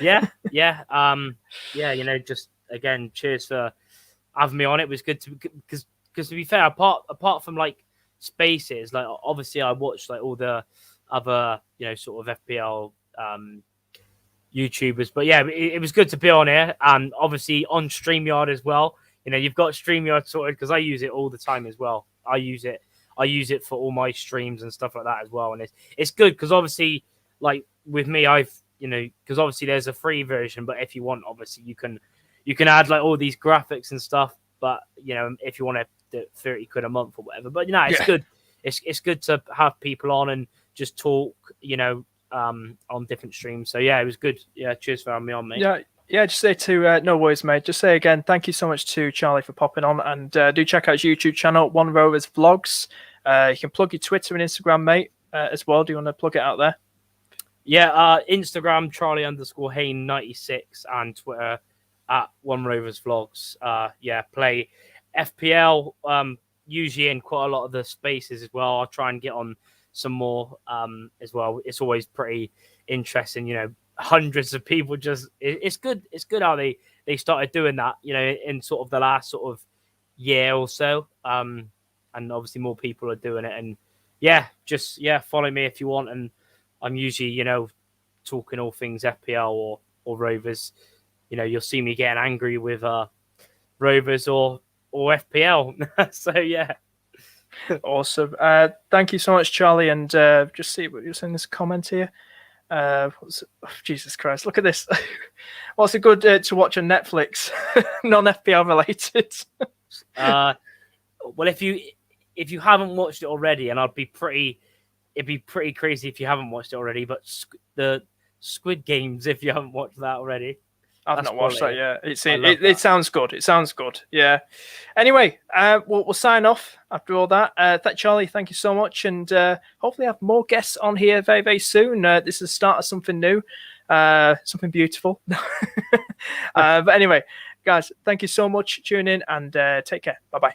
S2: Yeah. Just again, cheers for having me on. It was good because to be fair, apart from like spaces, like obviously I watched like all the other sort of FPL YouTubers, but yeah, it was good to be on here and obviously on StreamYard as well. You've got StreamYard sorted because I use it all the time as well. I use it for all my streams and stuff like that as well, and it's good because obviously like with me, because obviously there's a free version, but if you want, obviously you can add like all these graphics and stuff. But if you want to do £30 a month or whatever, but it's good. It's good to have people on and just talk, on different streams. So yeah, it was good. Yeah, cheers for having me on, mate.
S1: Yeah. Just say to no worries, mate. Just say again, thank you so much to Charlie for popping on, and do check out his YouTube channel, One Rovers Vlogs. You can plug your Twitter and Instagram, mate, as well. Do you want to plug it out there?
S2: Yeah, Instagram Charlie_Hayne96 and Twitter at One Rovers Vlogs. Play FPL usually in quite a lot of the spaces as well. I'll try and get on some more as well. It's always pretty interesting. Hundreds of people it's good. It's good how they started doing that. In sort of the last sort of year or so. And obviously more people are doing it. And follow me if you want. And I'm usually, talking all things FPL or Rovers. You'll see me getting angry with Rovers or FPL. So, yeah.
S1: Awesome. Thank you so much, Charlie. And just see what you're saying. This comment here. Jesus Christ, look at this. What's it good to watch on Netflix? Non-FPL related.
S2: Well, if you haven't watched it already, and it'd be pretty crazy if you haven't watched it already, but the Squid Games, if you haven't watched that already.
S1: I've not watched that yet. It sounds good. It sounds good. Yeah. Anyway, we'll sign off after all that. Charlie, thank you so much. And hopefully have more guests on here very, very soon. This is the start of something new, something beautiful. But anyway, guys, thank you so much for tuning in and take care. Bye-bye.